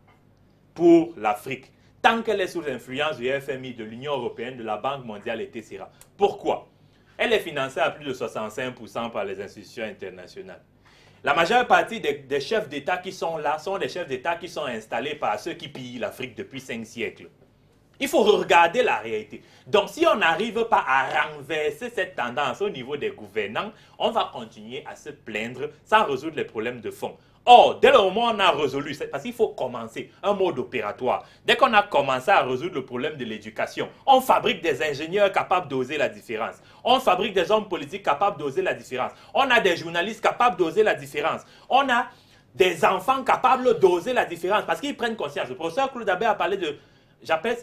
pour l'Afrique, tant qu'elle est sous l'influence du FMI, de l'Union européenne, de la Banque mondiale, etc. Pourquoi? elle est financée à plus de 65% par les institutions internationales. La majeure partie des chefs d'État qui sont là sont des chefs d'État qui sont installés par ceux qui pillent l'Afrique depuis 5 siècles. Il faut regarder la réalité. Donc, si on n'arrive pas à renverser cette tendance au niveau des gouvernants, on va continuer à se plaindre sans résoudre les problèmes de fond. Or, dès le moment où on a résolu, parce qu'il faut commencer un mode opératoire. Dès qu'on a commencé à résoudre le problème de l'éducation, on fabrique des ingénieurs capables d'oser la différence. On fabrique des hommes politiques capables d'oser la différence. On a des journalistes capables d'oser la différence. On a des enfants capables d'oser la différence parce qu'ils prennent conscience. Le professeur Claude Abbé a parlé de...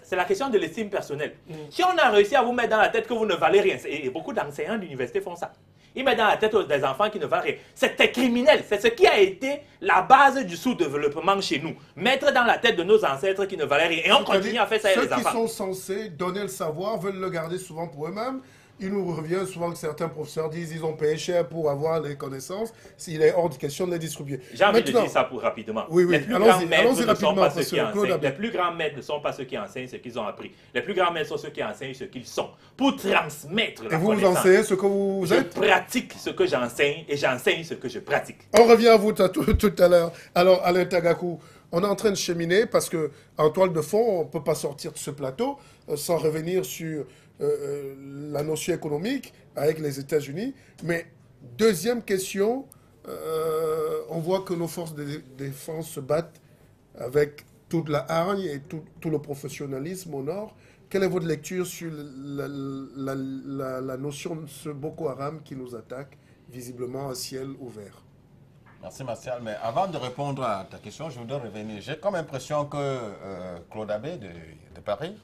C'est la question de l'estime personnelle. Si on a réussi à vous mettre dans la tête que vous ne valez rien, et beaucoup d'enseignants d'université font ça, ils mettent dans la tête des enfants qui ne valent rien. C'était criminel. C'est ce qui a été la base du sous-développement chez nous. Mettre dans la tête de nos ancêtres qui ne valaient rien. Et on continue à faire ça avec les enfants. Ceux qui sont censés donner le savoir veulent le garder souvent pour eux-mêmes. Il nous revient souvent que certains professeurs disent qu'ils ont payé cher pour avoir les connaissances. S'il est hors de question de les distribuer. J'ai envie de dire ça pour rapidement. Oui, oui. Les plus grands maîtres ne sont pas ceux qui enseignent. Les plus grands maîtres ne sont pas ceux qui enseignent ce qu'ils ont appris. Les plus grands maîtres sont ceux qui enseignent ce qu'ils sont. Pour transmettre la connaissance. Et vous enseignez ce que vous êtes? Je pratique ce que j'enseigne et j'enseigne ce que je pratique. On revient à vous tout à l'heure. Alors, Alain Tagakou, on est en train de cheminer parce qu'en toile de fond, on ne peut pas sortir de ce plateau sans revenir sur la notion économique avec les États-Unis. Mais deuxième question, on voit que nos forces de défense se battent avec toute la hargne et tout le professionnalisme au nord. Quelle est votre lecture sur la notion de ce Boko Haram qui nous attaque visiblement à ciel ouvert? Merci Martial, mais avant de répondre à ta question, je voudrais revenir. J'ai comme impression que Claude Abbé de Paris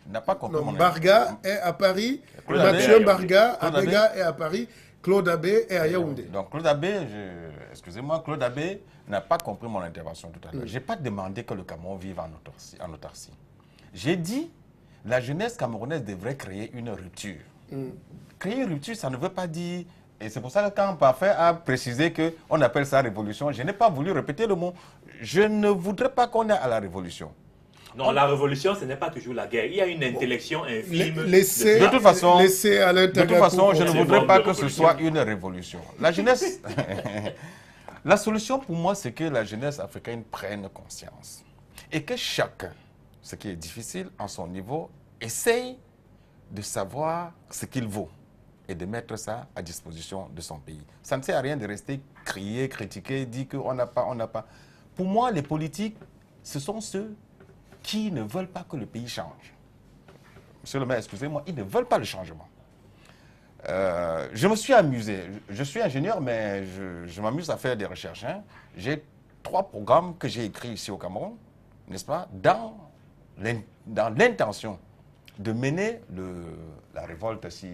n'a pas compris mon Barga est à Paris, Mathieu Barga, Abega est à Paris, Claude Abbé est à Yaoundé. Donc Claude Abbé, excusez-moi, Claude Abbé n'a pas compris mon intervention tout à l'heure. Je n'ai pas demandé que le Cameroun vive en autarcie. J'ai dit la jeunesse camerounaise devrait créer une rupture. Créer une rupture, ça ne veut pas dire... Et c'est pour ça que quand Parfait a précisé qu'on appelle ça révolution, je n'ai pas voulu répéter le mot. Je ne voudrais pas qu'on ait à la révolution. Non, la révolution, ce n'est pas toujours la guerre. Il y a une intellection infime. De toute façon, je ne voudrais pas que ce soit une révolution. La jeunesse... La solution pour moi, c'est que la jeunesse africaine prenne conscience. Et que chacun, ce qui est difficile en son niveau, essaye de savoir ce qu'il vaut et de mettre ça à disposition de son pays. Ça ne sert à rien de rester crier, critiquer, dire qu'on n'a pas, on n'a pas. Pour moi, les politiques, ce sont ceux qui ne veulent pas que le pays change. Monsieur le maire, excusez-moi, ils ne veulent pas le changement. Je me suis amusé. Je suis ingénieur, mais je m'amuse à faire des recherches. Hein. J'ai 3 programmes que j'ai écrits ici au Cameroun, n'est-ce pas, dans l'intention de mener la révolte si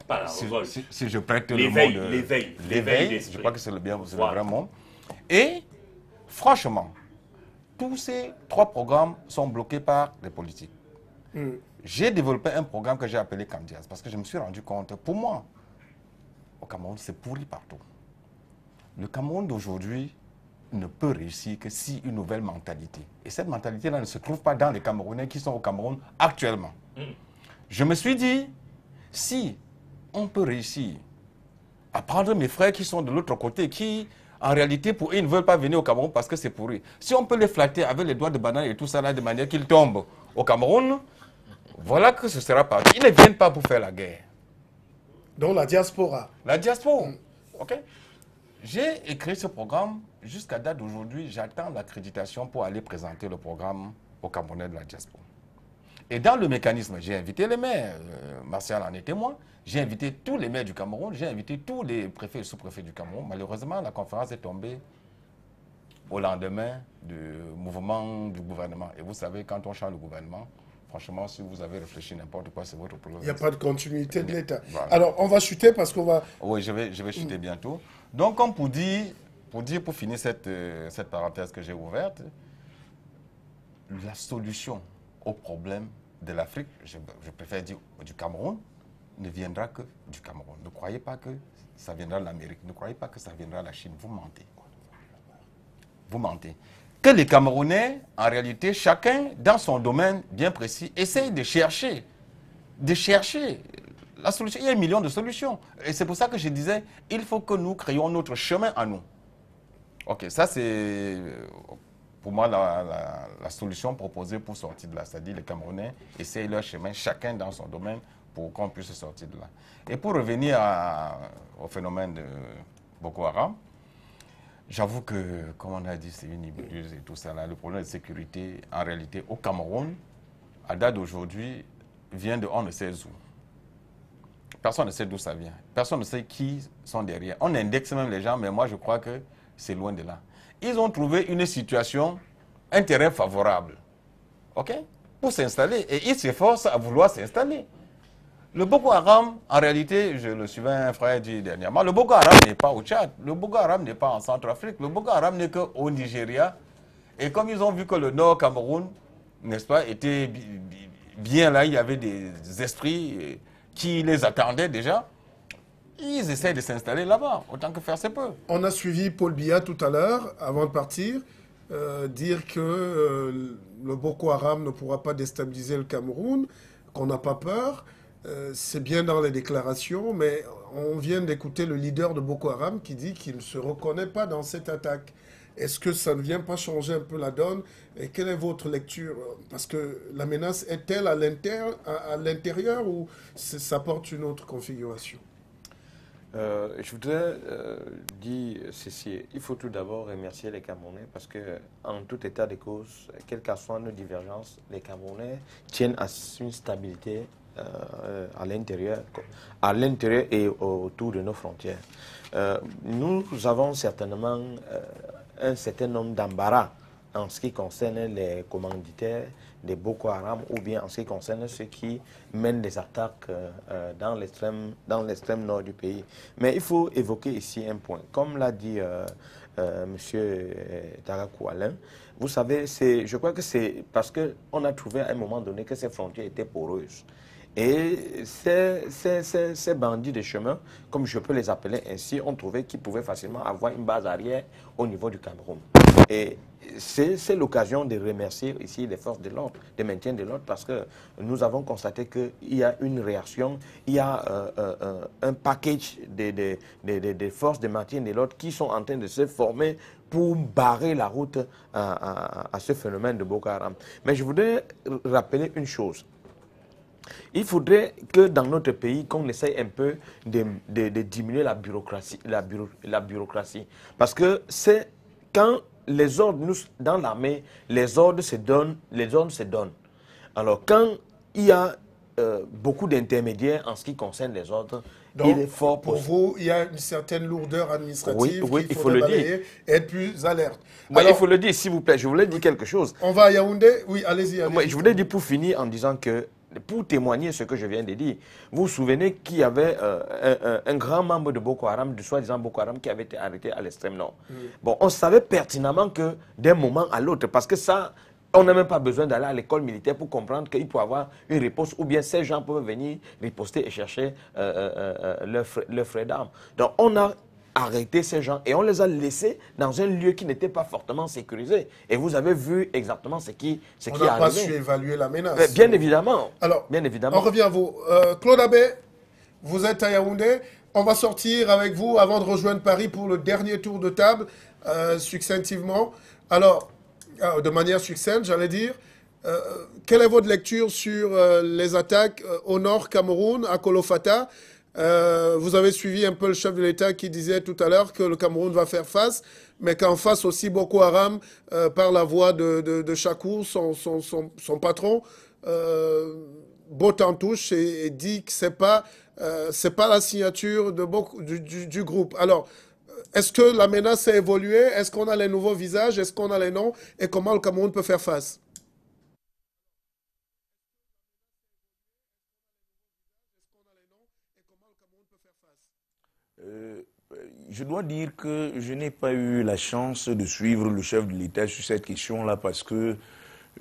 je prête le mot de... L'éveil, je crois que c'est le vrai mot. Et franchement, tous ces 3 programmes sont bloqués par les politiques. J'ai développé un programme que j'ai appelé Camdias parce que je me suis rendu compte, pour moi, au Cameroun, c'est pourri partout. Le Cameroun d'aujourd'hui ne peut réussir que si une nouvelle mentalité. Et cette mentalité-là ne se trouve pas dans les Camerounais qui sont au Cameroun actuellement. Je me suis dit, si on peut réussir à prendre mes frères qui sont de l'autre côté, qui, en réalité, pour eux, ils ne veulent pas venir au Cameroun parce que c'est pourri. Si on peut les flatter avec les doigts de banane et tout ça, là, de manière qu'ils tombent au Cameroun, voilà que ce sera parti. Ils ne viennent pas pour faire la guerre. Donc la diaspora. La diaspora, ok. J'ai écrit ce programme. Jusqu'à date d'aujourd'hui, j'attends l'accréditation pour aller présenter le programme au Camerounais de la diaspora. Et dans le mécanisme, j'ai invité les maires, Martial en est témoin, j'ai invité tous les maires du Cameroun, j'ai invité tous les préfets et sous-préfets du Cameroun. Malheureusement, la conférence est tombée au lendemain du mouvement du gouvernement. Et vous savez, quand on change le gouvernement, franchement, si vous avez réfléchi n'importe quoi, c'est votre problème. Il n'y a pas de continuité de l'État. Voilà. Alors, on va chuter parce qu'on va... Oui, je vais chuter bientôt. Donc, comme pour finir cette parenthèse que j'ai ouverte, la solution au problème de l'Afrique, je préfère dire du Cameroun, ne viendra que du Cameroun. Ne croyez pas que ça viendra de l'Amérique. Ne croyez pas que ça viendra de la Chine. Vous mentez. Vous mentez. Que les Camerounais, en réalité, chacun dans son domaine bien précis, essaye de chercher la solution, il y a un million de solutions. Et c'est pour ça que je disais, il faut que nous créions notre chemin à nous. Ok, ça c'est pour moi la solution proposée pour sortir de là. C'est-à-dire les Camerounais essayent leur chemin, chacun dans son domaine, pour qu'on puisse sortir de là. Et pour revenir au phénomène de Boko Haram, j'avoue que, comme on a dit, c'est une nébuleuse et tout ça. Là, le problème de sécurité, en réalité, au Cameroun, à date d'aujourd'hui, vient de on ne sait où. Personne ne sait d'où ça vient. Personne ne sait qui sont derrière. On indexe même les gens, mais moi, je crois que c'est loin de là. Ils ont trouvé une situation, un terrain favorable, ok, pour s'installer. Et ils s'efforcent à vouloir s'installer. Le Boko Haram, en réalité, je le suivais un frère dit dernièrement, le Boko Haram n'est pas au Tchad, le Boko Haram n'est pas en Centrafrique, le Boko Haram n'est qu'au Nigeria. Et comme ils ont vu que le Nord Cameroun, n'est-ce pas, était bien là, il y avait des esprits qui les attendaient déjà, ils essaient de s'installer là-bas, autant que faire se peut. On a suivi Paul Biya tout à l'heure, avant de partir, dire que le Boko Haram ne pourra pas déstabiliser le Cameroun, qu'on n'a pas peur. C'est bien dans les déclarations, mais on vient d'écouter le leader de Boko Haram qui dit qu'il ne se reconnaît pas dans cette attaque. Est-ce que ça ne vient pas changer un peu la donne? Et quelle est votre lecture? Parce que la menace est-elle à l'intérieur ou ça porte une autre configuration? Je voudrais dire ceci. Il faut tout d'abord remercier les Camerounais parce que, en tout état de cause, quelles que soient nos divergences, les Camerounais tiennent à une stabilité à l'intérieur et autour de nos frontières. Nous avons certainement un certain nombre d'embarras en ce qui concerne les commanditaires des Boko Haram ou bien en ce qui concerne ceux qui mènent des attaques dans l'extrême nord du pays. Mais il faut évoquer ici un point. Comme l'a dit M. Tarakou Alain, vous savez, je crois que c'est parce qu'on a trouvé à un moment donné que ces frontières étaient poreuses. Et ces bandits de chemin, comme je peux les appeler ainsi, ont trouvé qu'ils pouvaient facilement avoir une base arrière au niveau du Cameroun. Et c'est l'occasion de remercier ici les forces de l'ordre, de maintien de l'ordre, parce que nous avons constaté qu'il y a une réaction, il y a un package de forces de maintien de l'ordre qui sont en train de se former pour barrer la route à ce phénomène de Boko Haram. Mais je voudrais rappeler une chose. Il faudrait que dans notre pays, qu'on essaye un peu de diminuer la bureaucratie. Parce que c'est quand les ordres, dans l'armée, les ordres se donnent. Alors quand il y a beaucoup d'intermédiaires en ce qui concerne les ordres, donc, il est fort pour vous, il y a une certaine lourdeur administrative oui, qu'il faut le dire. Être plus alerte. Oui, alors, il faut le dire, s'il vous plaît. Je voulais dire quelque chose. On va à Yaoundé. Oui, allez-y. Je voulais dire pour finir en disant que, pour témoigner ce que je viens de dire, vous vous souvenez qu'il y avait un grand membre de Boko Haram, de soi-disant Boko Haram, qui avait été arrêté à l'extrême nord. Bon, on savait pertinemment que d'un moment à l'autre, parce que ça, on n'a même pas besoin d'aller à l'école militaire pour comprendre qu'il peut y avoir une riposte, ou bien ces gens peuvent venir riposter et chercher leur frais d'armes. Donc on a arrêté ces gens et on les a laissés dans un lieu qui n'était pas fortement sécurisé. Et vous avez vu exactement ce qui est arrivé. On n'a pas su évaluer la menace. Bien évidemment. Alors, bien évidemment. On revient à vous. Claude Abbé, vous êtes à Yaoundé. On va sortir avec vous avant de rejoindre Paris pour le dernier tour de table, succinctivement. Alors, de manière succincte, j'allais dire, quelle est votre lecture sur les attaques au nord Cameroun, à Kolofata? Vous avez suivi un peu le chef de l'État qui disait tout à l'heure que le Cameroun va faire face, mais qu'en face aussi Boko Haram, par la voix de Chakou, son patron, botte en touche et dit que c'est pas la signature du groupe. Alors, est-ce que la menace a évolué? Est-ce qu'on a les nouveaux visages? Est-ce qu'on a les noms? Et comment le Cameroun peut faire face? Je dois dire que je n'ai pas eu la chance de suivre le chef de l'État sur cette question-là parce que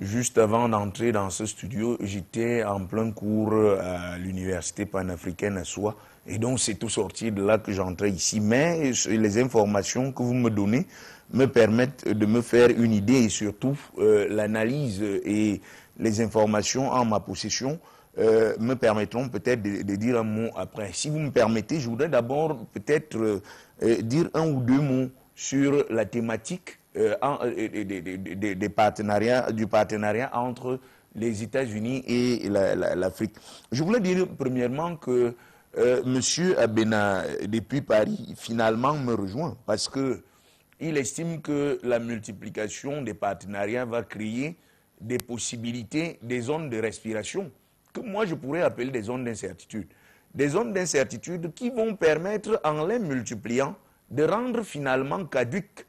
juste avant d'entrer dans ce studio, j'étais en plein cours à l'université panafricaine à Soie. Et donc, c'est tout sorti de là que j'entrais ici. Mais les informations que vous me donnez me permettent de me faire une idée et surtout l'analyse et les informations en ma possession me permettront peut-être de dire un mot après. Si vous me permettez, je voudrais d'abord peut-être dire un ou deux mots sur la thématique du partenariat entre les États-Unis et l'Afrique. Je voulais dire premièrement que M. Abena, depuis Paris, finalement me rejoint parce qu'il estime que la multiplication des partenariats va créer des possibilités, des zones de respiration, que moi je pourrais appeler des zones d'incertitude. Des zones d'incertitude qui vont permettre, en les multipliant, de rendre finalement caduques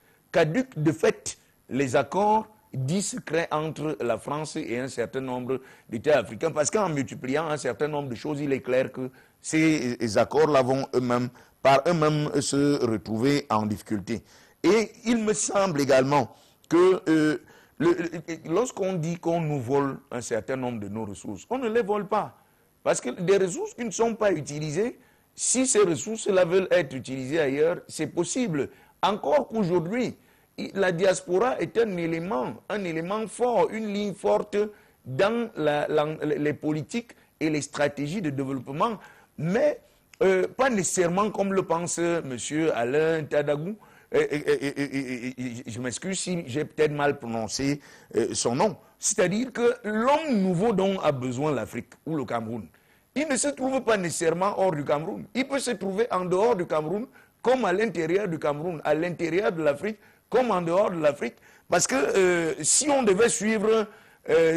de fait les accords dits secrets entre la France et un certain nombre d'États africains. Parce qu'en multipliant un certain nombre de choses, il est clair que ces accords-là vont par eux-mêmes se retrouver en difficulté. Et il me semble également que lorsqu'on dit qu'on nous vole un certain nombre de nos ressources, on ne les vole pas. Parce que des ressources qui ne sont pas utilisées, si ces ressources-là veulent être utilisées ailleurs, c'est possible. Encore qu'aujourd'hui, la diaspora est un élément fort, une ligne forte dans les politiques et les stratégies de développement, mais pas nécessairement comme le pense M. Alain Tadagou. Je m'excuse si j'ai peut-être mal prononcé son nom. C'est-à-dire que l'homme nouveau dont a besoin l'Afrique ou le Cameroun, il ne se trouve pas nécessairement hors du Cameroun. Il peut se trouver en dehors du Cameroun, comme à l'intérieur du Cameroun, à l'intérieur de l'Afrique, comme en dehors de l'Afrique. Parce que si on devait suivre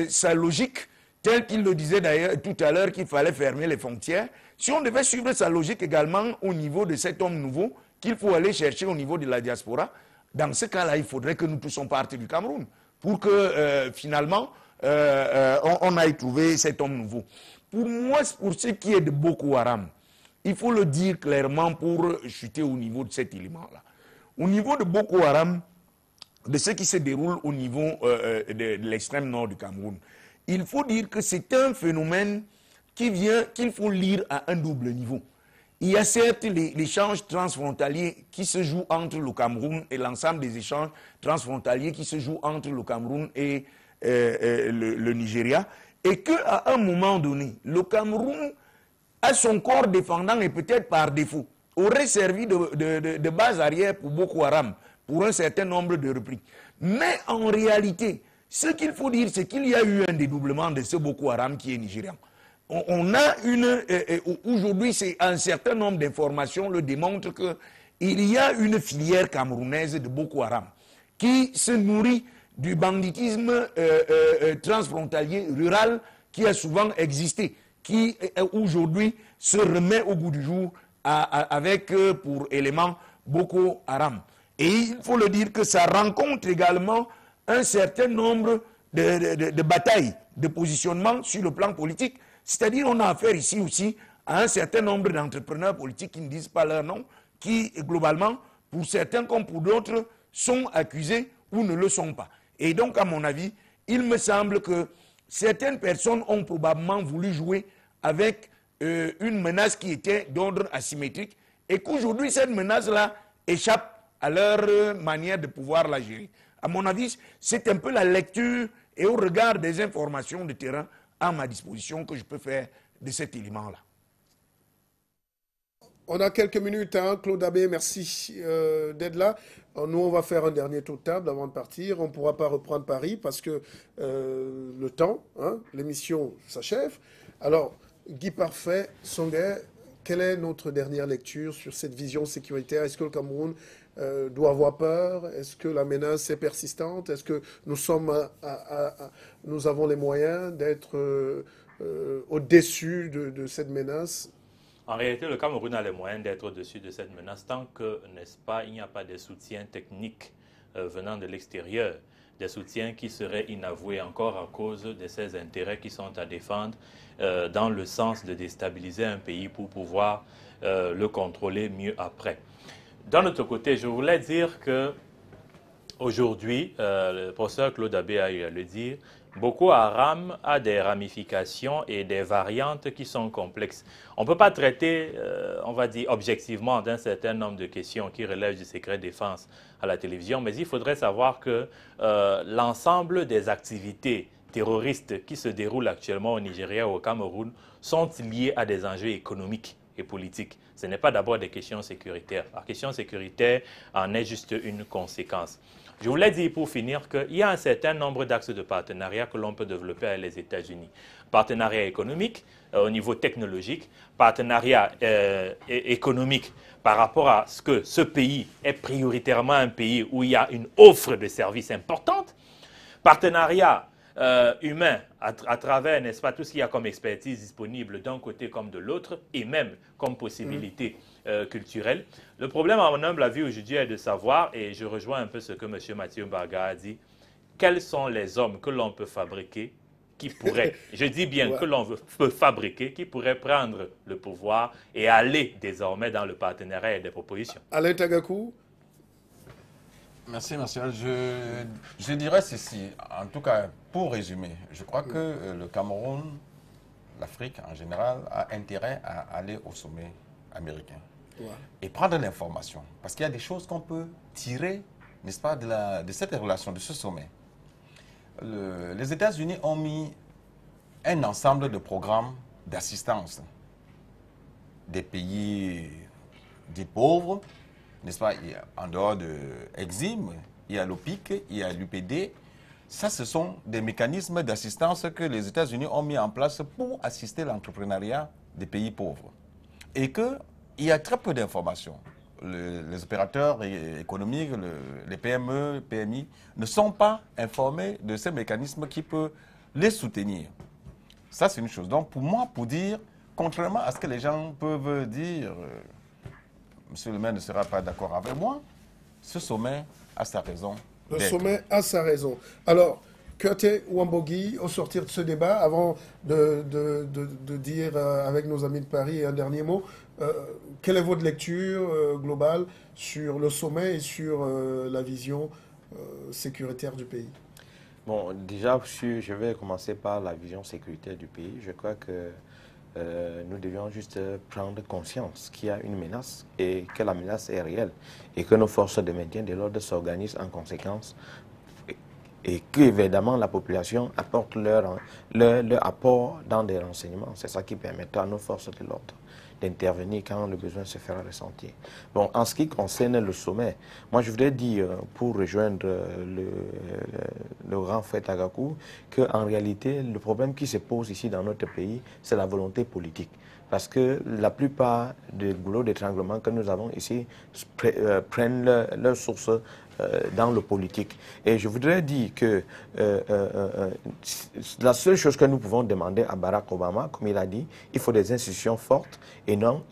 sa logique, telle qu'il le disait d'ailleurs tout à l'heure qu'il fallait fermer les frontières, si on devait suivre sa logique également au niveau de cet homme nouveau, qu'il faut aller chercher au niveau de la diaspora, dans ce cas-là, il faudrait que nous tous soyons partis du Cameroun pour que finalement on aille trouver cet homme nouveau. Pour moi, pour ce qui est de Boko Haram, il faut le dire clairement pour chuter au niveau de cet élément-là. Au niveau de Boko Haram, de ce qui se déroule au niveau de l'extrême nord du Cameroun, il faut dire que c'est un phénomène qu'il faut lire à un double niveau. Il y a certes l'échange transfrontalier qui se joue entre le Cameroun et l'ensemble des échanges transfrontaliers qui se jouent entre le Cameroun et le Nigeria, et qu'à un moment donné, le Cameroun, à son corps défendant et peut-être par défaut, aurait servi de base arrière pour Boko Haram, pour un certain nombre de reprises. Mais en réalité, ce qu'il faut dire, c'est qu'il y a eu un dédoublement de ce Boko Haram qui est nigérian. On a aujourd'hui, c'est un certain nombre d'informations le démontrent qu'il y a une filière camerounaise de Boko Haram qui se nourrit du banditisme transfrontalier rural qui a souvent existé, qui aujourd'hui se remet au goût du jour avec pour élément Boko Haram. Et il faut le dire que ça rencontre également un certain nombre de batailles, de positionnements sur le plan politique. C'est-à-dire qu'on a affaire ici aussi à un certain nombre d'entrepreneurs politiques qui ne disent pas leur nom, qui globalement, pour certains comme pour d'autres, sont accusés ou ne le sont pas. Et donc, à mon avis, il me semble que certaines personnes ont probablement voulu jouer avec une menace qui était d'ordre asymétrique et qu'aujourd'hui, cette menace-là échappe à leur manière de pouvoir la gérer. À mon avis, c'est un peu la lecture et au regard des informations de terrain à ma disposition que je peux faire de cet élément-là. On a quelques minutes, hein, Claude Abbé, merci d'être là. Nous, on va faire un dernier tour de table avant de partir. On ne pourra pas reprendre Paris parce que le temps, hein, l'émission s'achève. Alors, Guy Parfait, Songhai, quelle est notre dernière lecture sur cette vision sécuritaire? Est-ce que le Cameroun doit avoir peur? Est-ce que la menace est persistante? Est-ce que nous avons les moyens d'être au-dessus de cette menace? En réalité, le Cameroun a les moyens d'être au-dessus de cette menace tant que, n'est-ce pas, il n'y a pas de soutien technique venant de l'extérieur, des soutiens qui seraient inavoués encore à cause de ses intérêts qui sont à défendre dans le sens de déstabiliser un pays pour pouvoir le contrôler mieux après. D'un autre côté, je voulais dire que aujourd'hui, le professeur Claude Abbé a eu à le dire, Boko Haram a des ramifications et des variantes qui sont complexes. On ne peut pas traiter, on va dire, objectivement d'un certain nombre de questions qui relèvent du secret défense à la télévision, mais il faudrait savoir que l'ensemble des activités terroristes qui se déroulent actuellement au Nigeria ou au Cameroun sont liés à des enjeux économiques et politiques. Ce n'est pas d'abord des questions sécuritaires. La question sécuritaire en est juste une conséquence. Je voulais dire pour finir qu'il y a un certain nombre d'axes de partenariat que l'on peut développer avec les États-Unis. Partenariat économique au niveau technologique, partenariat économique par rapport à ce que ce pays est prioritairement un pays où il y a une offre de services importante, partenariat humain à travers, n'est-ce pas, tout ce qu'il y a comme expertise disponible d'un côté comme de l'autre et même comme possibilité culturelle. Le problème, à mon humble avis, aujourd'hui est de savoir, et je rejoins un peu ce que M. Mathieu Mbarga a dit, quels sont les hommes que l'on peut fabriquer qui pourraient, je dis bien que l'on peut fabriquer, qui pourraient prendre le pouvoir et aller désormais dans le partenariat et des propositions. Alain Tagakou. Merci, Martial. Je dirais ceci, en tout cas, pour résumer, je crois que le Cameroun, l'Afrique en général, a intérêt à aller au sommet américain et prendre l'information. Parce qu'il y a des choses qu'on peut tirer, n'est-ce pas, de cette relation, de ce sommet. Les États-Unis ont mis un ensemble de programmes d'assistance des pays dits pauvres, n'est-ce pas, en dehors de Exim, il y a l'OPIC, il y a l'UPD. Ça, ce sont des mécanismes d'assistance que les États-Unis ont mis en place pour assister l'entrepreneuriat des pays pauvres. Et qu'il y a très peu d'informations. Les opérateurs économiques, les PME, PMI, ne sont pas informés de ces mécanismes qui peuvent les soutenir. Ça, c'est une chose. Donc, pour moi, pour dire, contrairement à ce que les gens peuvent dire, Monsieur le maire ne sera pas d'accord avec moi, ce sommet a sa raison. Le sommet a sa raison. Alors, Kurt Wambogi, au sortir de ce débat, avant de dire avec nos amis de Paris un dernier mot, quelle est votre lecture globale sur le sommet et sur la vision sécuritaire du pays? Bon, déjà, je vais commencer par la vision sécuritaire du pays. Je crois que nous devions juste prendre conscience qu'il y a une menace et que la menace est réelle et que nos forces de maintien de l'ordre s'organisent en conséquence et qu'évidemment la population apporte leur apport dans des renseignements. C'est ça qui permettra à nos forces de l'ordre d'intervenir quand le besoin se fera ressentir. Bon, en ce qui concerne le sommet, moi je voudrais dire, pour rejoindre le grand frère Tagakou, qu'en réalité, le problème qui se pose ici dans notre pays, c'est la volonté politique. Parce que la plupart des goulots d'étranglement que nous avons ici prennent leur source dans le politique. Et je voudrais dire que la seule chose que nous pouvons demander à Barack Obama, comme il a dit, il faut des institutions fortes et non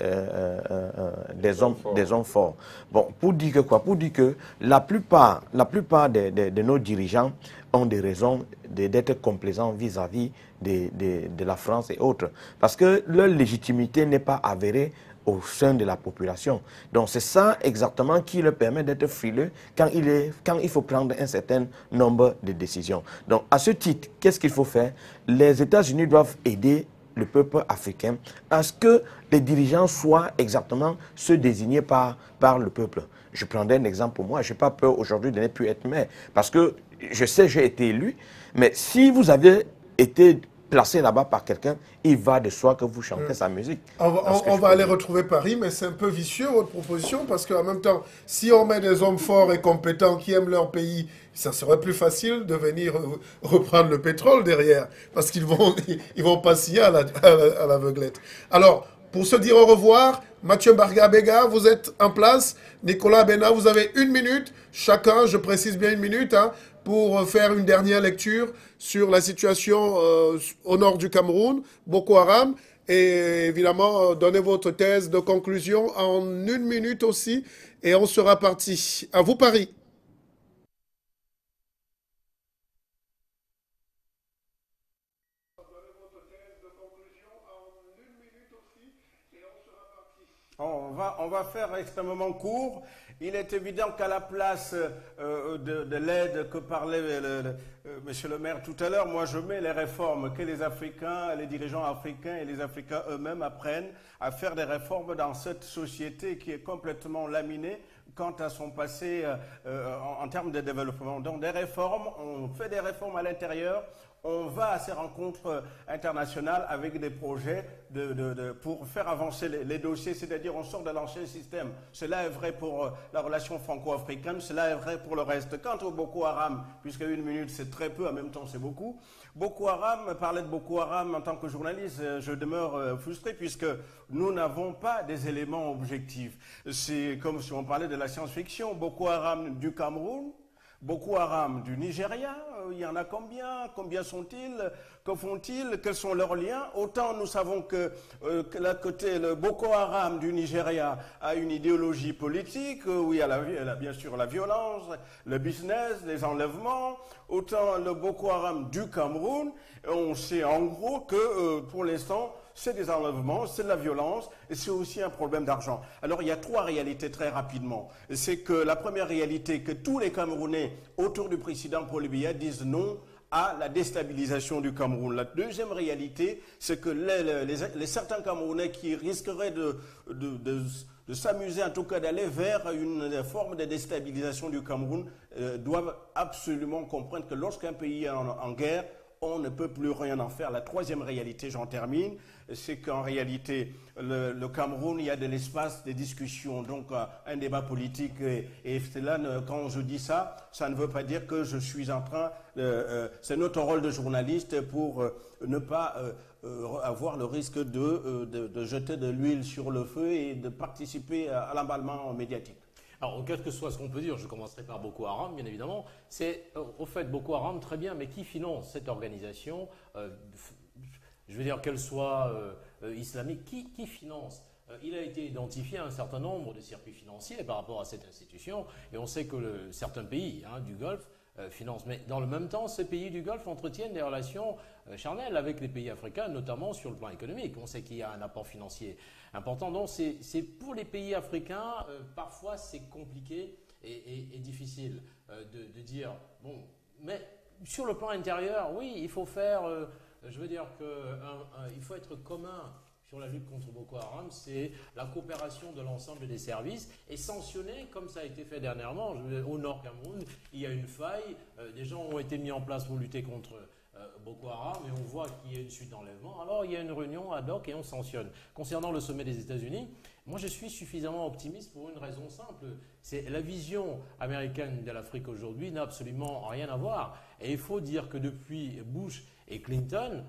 des hommes forts. Bon, pour dire que quoi? Pour dire que la plupart de nos dirigeants ont des raisons d'être complaisants vis-à-vis de la France et autres. Parce que leur légitimité n'est pas avérée au sein de la population. Donc c'est ça exactement qui leur permet d'être frileux quand il faut prendre un certain nombre de décisions. Donc à ce titre, qu'est-ce qu'il faut faire? Les États-Unis doivent aider le peuple africain à ce que les dirigeants soient exactement ceux désignés par le peuple. Je prendrai un exemple pour moi. Je n'ai pas peur aujourd'hui de ne plus être maire parce que je sais j'ai été élu, mais si vous avez été placé là-bas par quelqu'un, il va de soi que vous chantez sa musique. On va aller retrouver Paris, mais c'est un peu vicieux votre proposition, parce qu'en même temps, si on met des hommes forts et compétents qui aiment leur pays, ça serait plus facile de venir reprendre le pétrole derrière, parce qu'ils vont passer à l'aveuglette. Alors, pour se dire au revoir, Mathieu Mbarga-Bega, vous êtes en place. Nicolas Bena, vous avez 1 minute. Chacun, je précise bien 1 minute, hein, pour faire une dernière lecture sur la situation au nord du Cameroun, Boko Haram, et évidemment, donnez votre thèse de conclusion en 1 minute aussi, et on sera parti. À vous, Paris. On va faire extrêmement court. Il est évident qu'à la place de l'aide que parlait monsieur le maire tout à l'heure, moi je mets les réformes que les Africains, les dirigeants africains et les Africains eux-mêmes apprennent à faire des réformes dans cette société qui est complètement laminée, quant à son passé en termes de développement. Donc des réformes, on fait des réformes à l'intérieur, on va à ces rencontres internationales avec des projets pour faire avancer les dossiers, c'est-à-dire on sort de l'ancien système. Cela est vrai pour la relation franco-africaine, cela est vrai pour le reste. Quant au Boko Haram, puisque 1 minute c'est très peu, en même temps c'est beaucoup, Boko Haram, parler de Boko Haram en tant que journaliste, je demeure frustré puisque nous n'avons pas des éléments objectifs. C'est comme si on parlait de la science-fiction. Boko Haram du Cameroun, Boko Haram du Nigeria, il y en a combien? Combien sont-ils? Que font-ils? Quels sont leurs liens? Autant nous savons que le Boko Haram du Nigeria a une idéologie politique, où il y a bien sûr la violence, le business, les enlèvements. Autant le Boko Haram du Cameroun, on sait en gros que pour l'instant, c'est des enlèvements, c'est de la violence et c'est aussi un problème d'argent. Alors il y a 3 réalités très rapidement. C'est que la première réalité, que tous les Camerounais autour du président Paul Biya disent non à la déstabilisation du Cameroun. La deuxième réalité, c'est que certains Camerounais qui risqueraient de s'amuser, en tout cas d'aller vers une forme de déstabilisation du Cameroun, doivent absolument comprendre que lorsqu'un pays est en guerre, on ne peut plus rien en faire. La troisième réalité, j'en termine, c'est qu'en réalité, le Cameroun, il y a de l'espace de discussion, donc un débat politique. Et là, quand je dis ça, ça ne veut pas dire que je suis en train... c'est notre rôle de journaliste pour ne pas avoir le risque de jeter de l'huile sur le feu et de participer à l'emballement médiatique. Alors, quel que soit ce qu'on peut dire, je commencerai par Boko Haram, bien évidemment. C'est, au fait, Boko Haram, très bien, mais qui finance cette organisation? Je veux dire, qu'elle soit islamique, qui finance? Il a été identifié un certain nombre de circuits financiers par rapport à cette institution, et on sait que certains pays du Golfe financent. Mais dans le même temps, ces pays du Golfe entretiennent des relations charnelles avec les pays africains, notamment sur le plan économique. On sait qu'il y a un apport financier important. Donc, c'est pour les pays africains, parfois c'est compliqué et difficile de dire, bon, mais sur le plan intérieur, oui, il faut faire, je veux dire qu'il faut être commun sur la lutte contre Boko Haram, c'est la coopération de l'ensemble des services et sanctionner, comme ça a été fait dernièrement, au Nord Cameroun, il y a une faille, des gens ont été mis en place pour lutter contre Boko Haram et on voit qu'il y a une suite d'enlèvement. Alors il y a une réunion ad hoc et on sanctionne. Concernant le sommet des États-Unis, moi je suis suffisamment optimiste pour une raison simple. C'est la vision américaine de l'Afrique aujourd'hui n'a absolument rien à voir. Et il faut dire que depuis Bush et Clinton,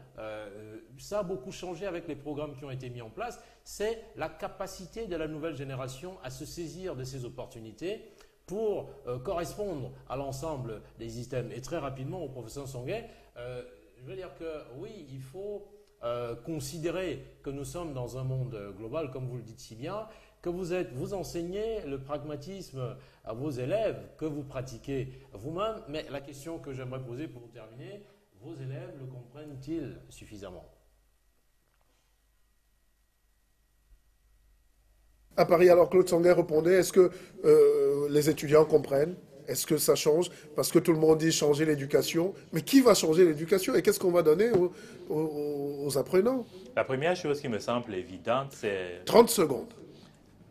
ça a beaucoup changé avec les programmes qui ont été mis en place. C'est la capacité de la nouvelle génération à se saisir de ces opportunités pour correspondre à l'ensemble des systèmes. Et très rapidement, au professeur Songuet, je veux dire que oui, il faut considérer que nous sommes dans un monde global, comme vous le dites si bien, que vous enseignez le pragmatisme à vos élèves, que vous pratiquez vous-même. Mais la question que j'aimerais poser pour terminer, vos élèves le comprennent-ils suffisamment? À Paris, alors Claude Songuet répondait, est-ce que les étudiants comprennent? Est-ce que ça change? Parce que tout le monde dit changer l'éducation. Mais qui va changer l'éducation et qu'est-ce qu'on va donner aux apprenants? La première chose qui me semble évidente, c'est... 30 secondes.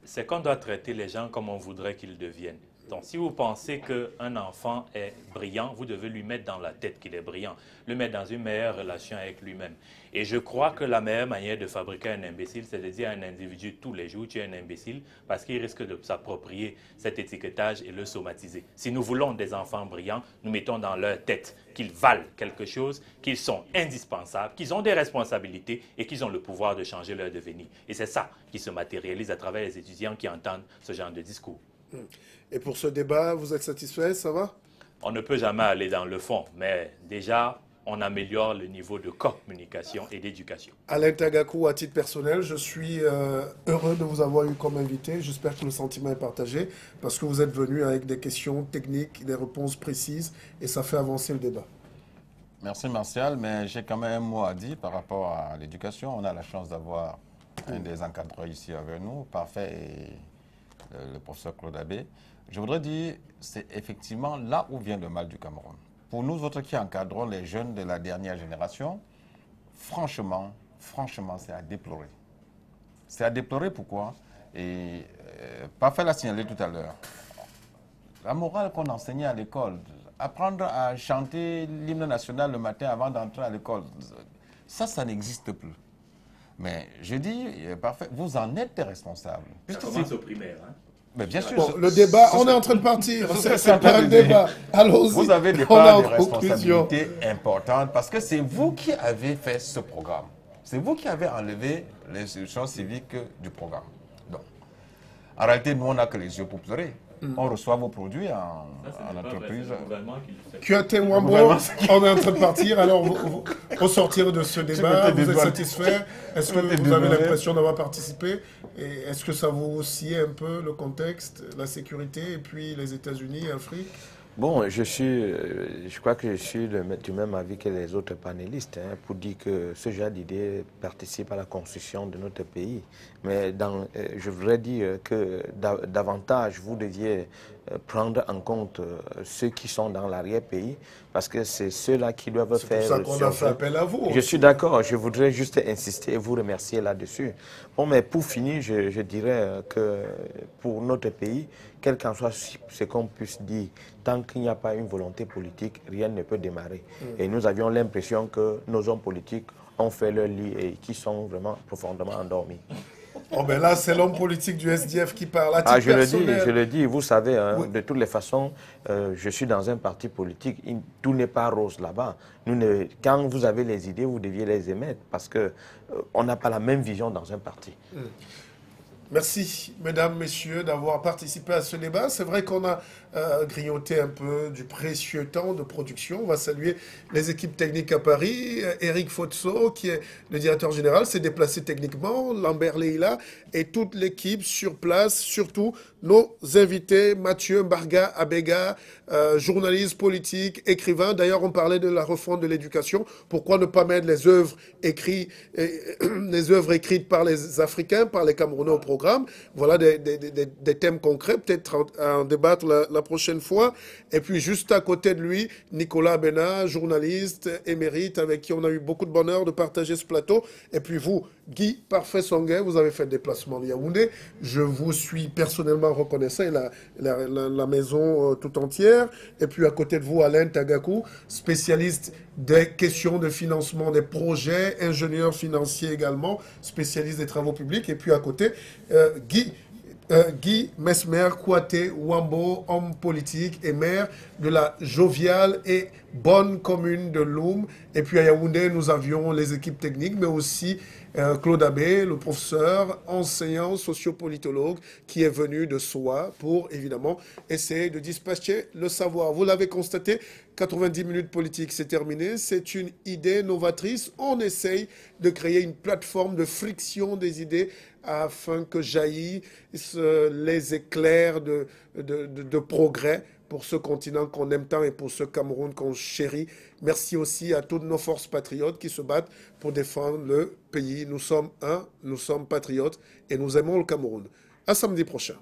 C'est qu'on doit traiter les gens comme on voudrait qu'ils deviennent. Donc, si vous pensez qu'un enfant est brillant, vous devez lui mettre dans la tête qu'il est brillant, le mettre dans une meilleure relation avec lui-même. Et je crois que la meilleure manière de fabriquer un imbécile, c'est de dire à un individu tous les jours, tu es un imbécile, parce qu'il risque de s'approprier cet étiquetage et le somatiser. Si nous voulons des enfants brillants, nous mettons dans leur tête qu'ils valent quelque chose, qu'ils sont indispensables, qu'ils ont des responsabilités et qu'ils ont le pouvoir de changer leur devenir. Et c'est ça qui se matérialise à travers les étudiants qui entendent ce genre de discours. Et pour ce débat, vous êtes satisfait, ça va? On ne peut jamais aller dans le fond, mais déjà, on améliore le niveau de communication et d'éducation. Alain Tagakou, à titre personnel, je suis heureux de vous avoir eu comme invité. J'espère que le sentiment est partagé, parce que vous êtes venu avec des questions techniques, des réponses précises, et ça fait avancer le débat. Merci Martial, mais j'ai quand même un mot à dire par rapport à l'éducation. On a la chance d'avoir un des encadreurs ici avec nous, parfait, et le professeur Claude Abbé. Je voudrais dire, c'est effectivement là où vient le mal du Cameroun. Pour nous autres qui encadrons les jeunes de la dernière génération, franchement, c'est à déplorer. C'est à déplorer pourquoi? Et Parfait l'a signalé tout à l'heure. la morale qu'on enseignait à l'école, apprendre à chanter l'hymne national le matin avant d'entrer à l'école, ça n'existe plus. Mais je dis, parfait, vous en êtes responsable. Ça commence au primaire. Hein. Mais bien sûr. Bon, le débat, on est en train de partir. C'est pas un de débat. Allons-y. Vous avez des On est parts en de conclusion. responsabilité importantes parce que c'est vous qui avez fait ce programme. C'est vous qui avez enlevé les choses civiques du programme. Donc, en réalité, nous, on n'a que les yeux pour pleurer. On reçoit vos produits en entreprise. Kyote Wambo, on est en train de partir. Alors, au sortir de ce débat, vous êtes satisfait? Est-ce que vous avez l'impression d'avoir participé? Et est-ce que ça vous sciait un peu le contexte, la sécurité et puis les États-Unis, l'Afrique? Bon, je crois que je suis du même avis que les autres panélistes pour dire que ce genre d'idée participe à la construction de notre pays. Mais je voudrais dire que davantage vous deviez prendre en compte ceux qui sont dans l'arrière-pays parce que c'est ceux-là qui doivent faire... C'est pour ça qu'on a fait appel à vous. Je suis d'accord, je voudrais juste insister et vous remercier là-dessus. Bon, mais pour finir, je dirais que pour notre pays, quel qu'en soit ce qu'on puisse dire, tant qu'il n'y a pas une volonté politique, rien ne peut démarrer. Et nous avions l'impression que nos hommes politiques ont fait leur lit et qui sont vraiment profondément endormis. Oh ben là, c'est l'homme politique du SDF qui parle. À titre je le dis, vous savez, hein, oui. De toutes les façons, je suis dans un parti politique, tout n'est pas rose là-bas. Quand vous avez les idées, vous deviez les émettre parce qu'on n'a pas la même vision dans un parti. Merci, mesdames, messieurs, d'avoir participé à ce débat. C'est vrai qu'on a grignoté un peu du précieux temps de production. On va saluer les équipes techniques à Paris. Eric Fotso, qui est le directeur général, s'est déplacé techniquement. Lambert Leila et toute l'équipe sur place. Surtout nos invités, Mathieu Mbarga Abega, journaliste politique, écrivain. D'ailleurs, on parlait de la refonte de l'éducation. Pourquoi ne pas mettre les œuvres écrites par les Africains, par les Camerounais au programme? Voilà des thèmes concrets, peut-être en débattre la prochaine fois. Et puis, juste à côté de lui, Nicolas Bena, journaliste émérite, avec qui on a eu beaucoup de bonheur de partager ce plateau. Et puis vous, Guy Parfait Songuet, vous avez fait le déplacement de Yaoundé. Je vous suis personnellement reconnaissant, et la maison tout entière. Et puis à côté de vous, Alain Tagakou, spécialiste des questions de financement des projets, ingénieur financier également, spécialiste des travaux publics. Et puis à côté, Guy Mesmer Kouate Wambo, homme politique et maire de la joviale et bonne commune de Loum. Et puis à Yaoundé, nous avions les équipes techniques, mais aussi Claude Abbé, le professeur, enseignant, sociopolitologue, qui est venu de Soa pour, évidemment, essayer de dispatcher le savoir. Vous l'avez constaté, 90 minutes politique, c'est terminé. C'est une idée novatrice. On essaye de créer une plateforme de friction des idées afin que jaillissent les éclairs de progrès pour ce continent qu'on aime tant et pour ce Cameroun qu'on chérit. Merci aussi à toutes nos forces patriotes qui se battent pour défendre le pays. Nous sommes nous sommes patriotes et nous aimons le Cameroun. À samedi prochain.